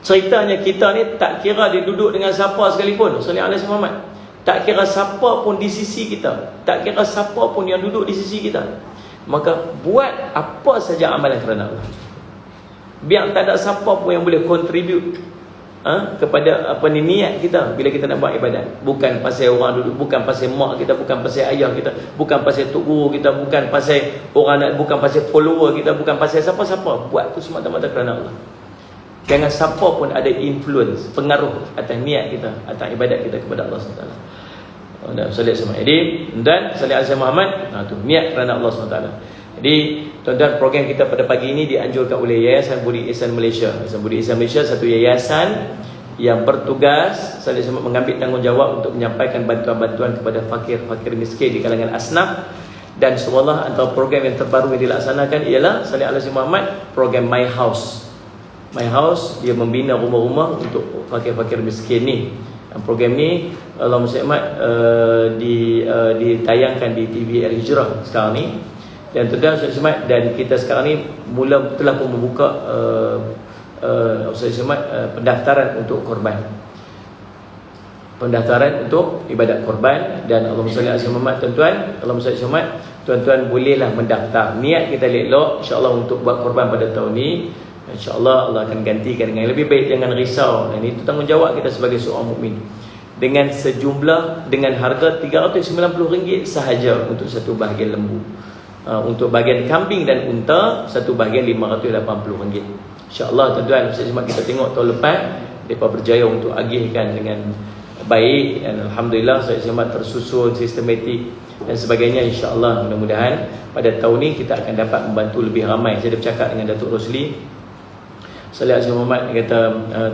Speaker 1: Ceritanya kita ni tak kira dia duduk dengan siapa sekalipun. Sallallahu alaihi wasallam. Tak kira siapa pun di sisi kita, tak kira siapa pun yang duduk di sisi kita, maka buat apa saja amalan kerana Allah. Biar tak ada siapa pun yang boleh contribute kepada niat kita bila kita nak buat ibadat. Bukan pasal orang duduk, bukan pasal mak kita, bukan pasal ayah kita, bukan pasal tok guru kita, bukan pasal orang nak, bukan pasal follower kita, bukan pasal siapa-siapa. Buat tu semata-mata kerana Allah. Jangan siapa pun ada influence, pengaruh atas niat kita, atas ibadat kita kepada Allah SWT. Dan salih sama. Jadi, dan salih Azza Muhammad, tu niat kerana Allah SWT. Jadi, tuan-tuan, program kita pada pagi ini dianjurkan oleh Yayasan Budi Ihsan Malaysia. Yayasan Budi Ihsan Malaysia, satu yayasan yang bertugas salih sama mengambil tanggungjawab untuk menyampaikan bantuan-bantuan kepada fakir-fakir miskin di kalangan asnaf. Dan seolah antara program yang terbaru yang dilaksanakan ialah salih Azza Muhammad, program My House. My House, dia membina rumah-rumah untuk fakir-fakir miskin ni. Program ni Allahumma salli ditayangkan di TV Al Hijrah sekarang ni. Dan tuan-tuan dan kita sekarang ni telah pun membuka pendaftaran untuk korban. Pendaftaran untuk ibadat korban. Dan Allahumma salli ala Muhammad, tuan-tuan, Allahumma salli ala Muhammad, tuan-tuan bolehlah mendaftar. Niat kita elok insya-Allah untuk buat korban pada tahun ni. InsyaAllah Allah akan gantikan dengan yang lebih baik. Jangan risau. Dan itu tanggungjawab kita sebagai seorang mukmin. Dengan harga RM390 sahaja untuk satu bahagian lembu. Untuk bahagian kambing dan unta, satu bahagian RM580. InsyaAllah tuan-tuan, kita tengok tahun lepas mereka berjaya untuk agihkan dengan baik. Dan Alhamdulillah saya tersusun sistematik dan sebagainya. InsyaAllah mudah-mudahan pada tahun ni kita akan dapat membantu lebih ramai. Saya dah bercakap dengan Datuk Rosli Salih Azza Muhammad, dia kata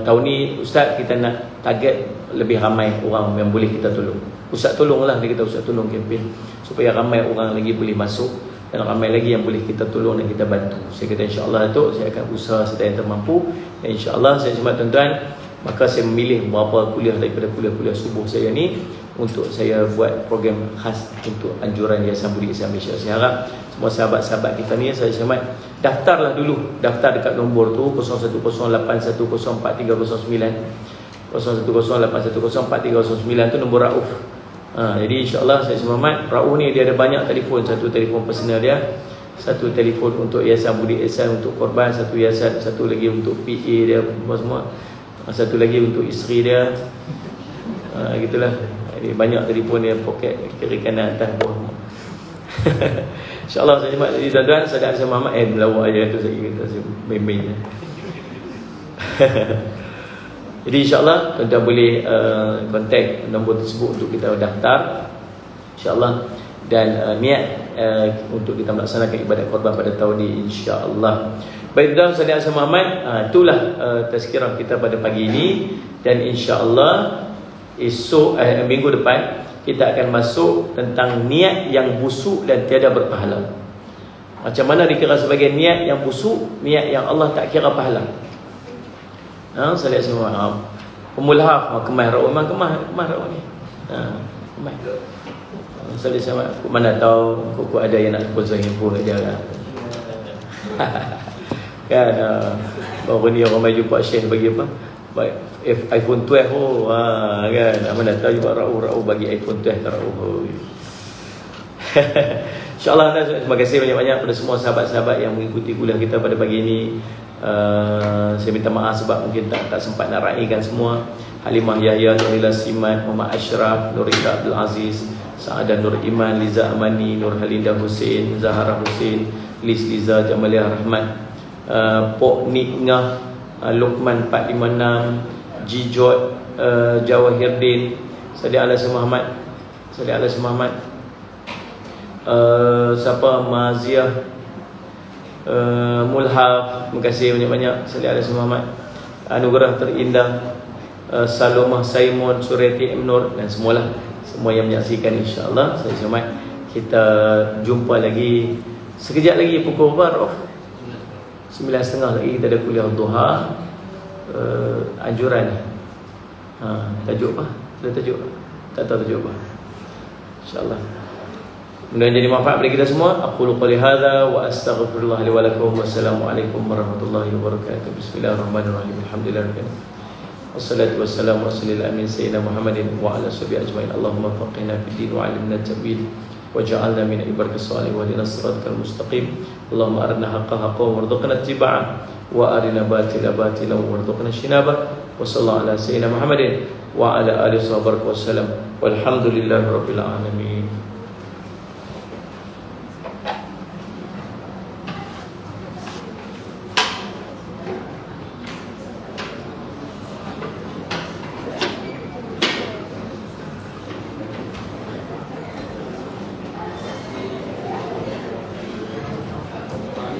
Speaker 1: tahun ni Ustaz kita nak target lebih ramai orang yang boleh kita tolong. Ustaz tolonglah, dia kata Ustaz tolong kempen supaya ramai orang lagi boleh masuk dan ramai lagi yang boleh kita tolong dan kita bantu. Saya kata insya-Allah Datuk, saya akan usaha sedaya yang termampu. Dan insya-Allah saya cuma tuan-tuan, maka saya memilih beberapa kuliah daripada kuliah-kuliah subuh saya ni untuk saya buat program khas untuk anjuran Yayasan Budi Ihsan Malaysia. Saya harap semua sahabat-sahabat kita ni, saya selamat daftarlah dulu. Daftar dekat nombor tu 0108104309. 0108104309 tu nombor Rauf. Jadi insya-Allah saya selamat. Rauf ni dia ada banyak telefon. Satu telefon personal dia, satu telefon untuk Yayasan Budi Ihsan untuk korban, satu yayasan, satu lagi untuk PA dia semua, satu lagi untuk isteri dia. Gitulah. Jadi banyak telefon dia, poket kiri kanan atas bawah. InsyaAllah saya cuma jadi tuan-tuan, saya ada Muhammad melawak aja tu saya kata saya main-main. Jadi insyaAllah tuan-tuan boleh kontak nombor tersebut untuk kita daftar insyaAllah. Dan niat untuk kita melaksanakan ibadat korban pada tahun ini insyaAllah. Baik tuan-tuan, saya ada Muhammad, itulah tazkirah kita pada pagi ini. Dan insyaAllah esok minggu depan kita akan masuk tentang niat yang busuk dan tiada berpahala. Macam mana dikira sebagai niat yang busuk, niat yang Allah tak kira pahala. Saya lihat semua pemulahaf kemah rau memang kemah rau ni. Kemah. Saya lihat sama mana tahu kok ada yang nak sponsor handphone dia kan. Kan baru ni orang mai jumpa Syekh bagi apa? Baik iPhone 12 kan. Mana tahu juga rau bagi iPhone 12 rau. InsyaAllah terima kasih banyak-banyak kepada semua sahabat-sahabat yang mengikuti kuliah kita pada pagi ini. Saya minta maaf sebab mungkin tak sempat nak raikan semua. Halimah Yahya, Nurila Siman, Muhammad Ashraf, Nurita Abdul Aziz, Sa'adah Nur Iman, Liza Amani, Nur Halinda Hussein, Zahara Hussein, Liz Liza, Jamaliah Rahmat, Pok Nikngah, Luqman 456, Jijot, Jawahirdin, Sadi Alas Muhammad, siapa Maziah, Mulhaf, terima kasih banyak-banyak. Sadi Alas Muhammad, Anugerah Terindah, Salomah Saimon, Sureti M. Nur dan semua yang menyaksikan insya-Allah. Saya selamat. Kita jumpa lagi sekejap lagi pukul berapa? 9.30 lagi kita ada kuliah duha. Anjuran tajuk apa? Ada tajuk? Tak tahu tajuk apa. InsyaAllah. Mudah-mudahan jadi manfaat bagi kita semua. Aqulu qouli hadza wa astaghfirullah li wa lakum. Wassalamualaikum warahmatullahi wabarakatuh. Bismillahirrahmanirrahim. Alhamdulillahirabbil alamin. Wassalatu wassalamu ala rasulil amin sayyidina Muhammadin wa ala sahbihi ajmain. Allahumma faqihna fid din wa 'allimna at-ta'wil waj'alna min ibadikas salihin wa hdina siratal mustaqim. Allahumma arina haqqan haqqan warzuqna ittiba'ah wa arina batila batilan warzuqna ijtinabah. Wa sallallahu ala sayyidina Muhammadin wa ala alihi wasallam. Walhamdulillahi rabbil alamin.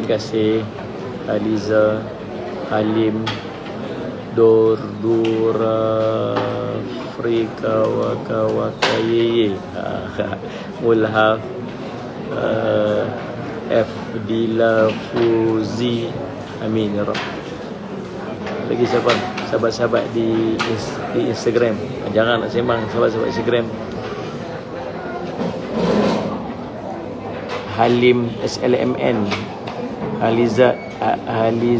Speaker 1: Terima kasih Aliza, Halim, Dordura, Afrika, Waka Waka Yeye, Mulhaf, F Dila Fuzi. Amin ya Rabb. Lagi siapa? Sahabat-sahabat di Instagram. Jangan nak sembang sahabat-sahabat Instagram. Halim SLMN, Alizat Ali,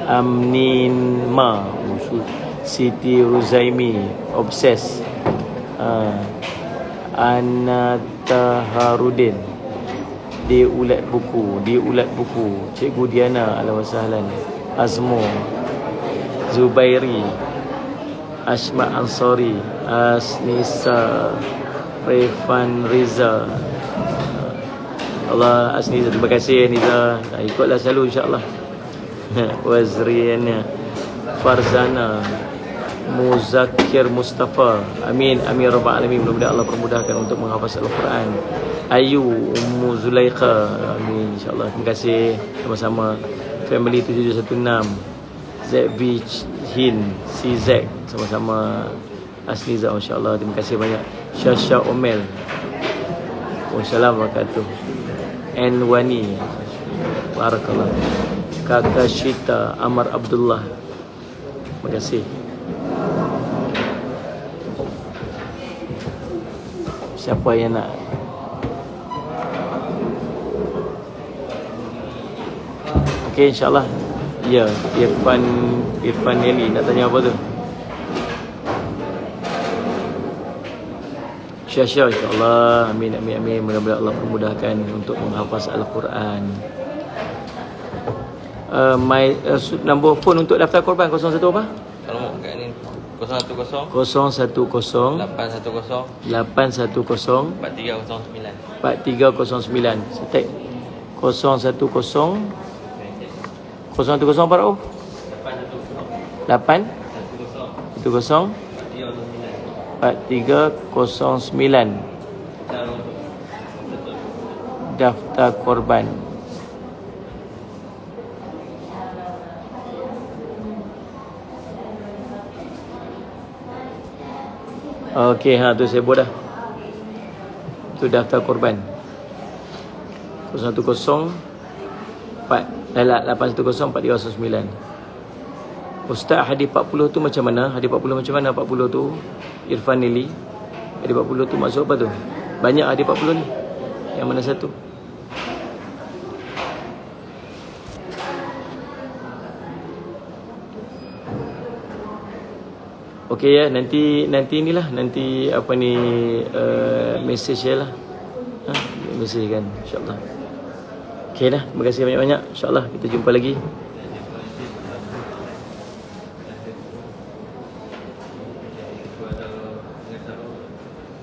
Speaker 1: Amnin Ma, Siti Ruzaimi, Obses, Anata Harudin, Di Ulat Buku, Cikgu Diana, Alhamdulillah, Azmo, Zubairi, Asma Ansari, Asnisa, Refan Riza. Allah, Asnisa, terima kasih Niza. Ikutlah selalu insya-Allah. Wazriana, Farzana, Muzakir Mustafa. Amin amin rabbal alamin. Mudah-mudahan Allah permudahkan untuk menghafaz Al-Quran. Ayu, Ummu Zulaikha. Amin insya-Allah. Terima kasih sama-sama. Family 716. ZV Hin, CZ, sama-sama Asniza insya-Allah. Terima kasih banyak. Syasha Omel. Wassalamualaikum warahmatullahi. Wani, barakallah. Kakak Syita, Amar Abdullah. Terima kasih. Siapa yang nak? Okey, insya-Allah. Ya, Irfan Nelly nak tanya apa tu? Syah insya-Allah. Amin amin amin. Mudah-mudahan Allah permudahkan untuk menghafaz Al-Quran. Nombor phone untuk daftar korban 01 apa?
Speaker 2: Kalau mau kat ni 010
Speaker 1: 810
Speaker 2: 4309
Speaker 1: 4309. Setek 010 apa Rauf? 810 4309. Daftar korban. Okey, tu saya buat dah. Tu daftar korban. 810 4309. Ustaz hadis 40 tu macam mana? Hadis 40 macam mana 40 tu? Irfan Nili. Hadis 40 tu maksud apa tu? Banyak hadis 40 ni. Yang mana satu? Okey ya, nanti inilah, nanti apa ni message je lah. Message kan insya-Allah. Okey dah, terima kasih banyak-banyak. Insya-Allah kita jumpa lagi.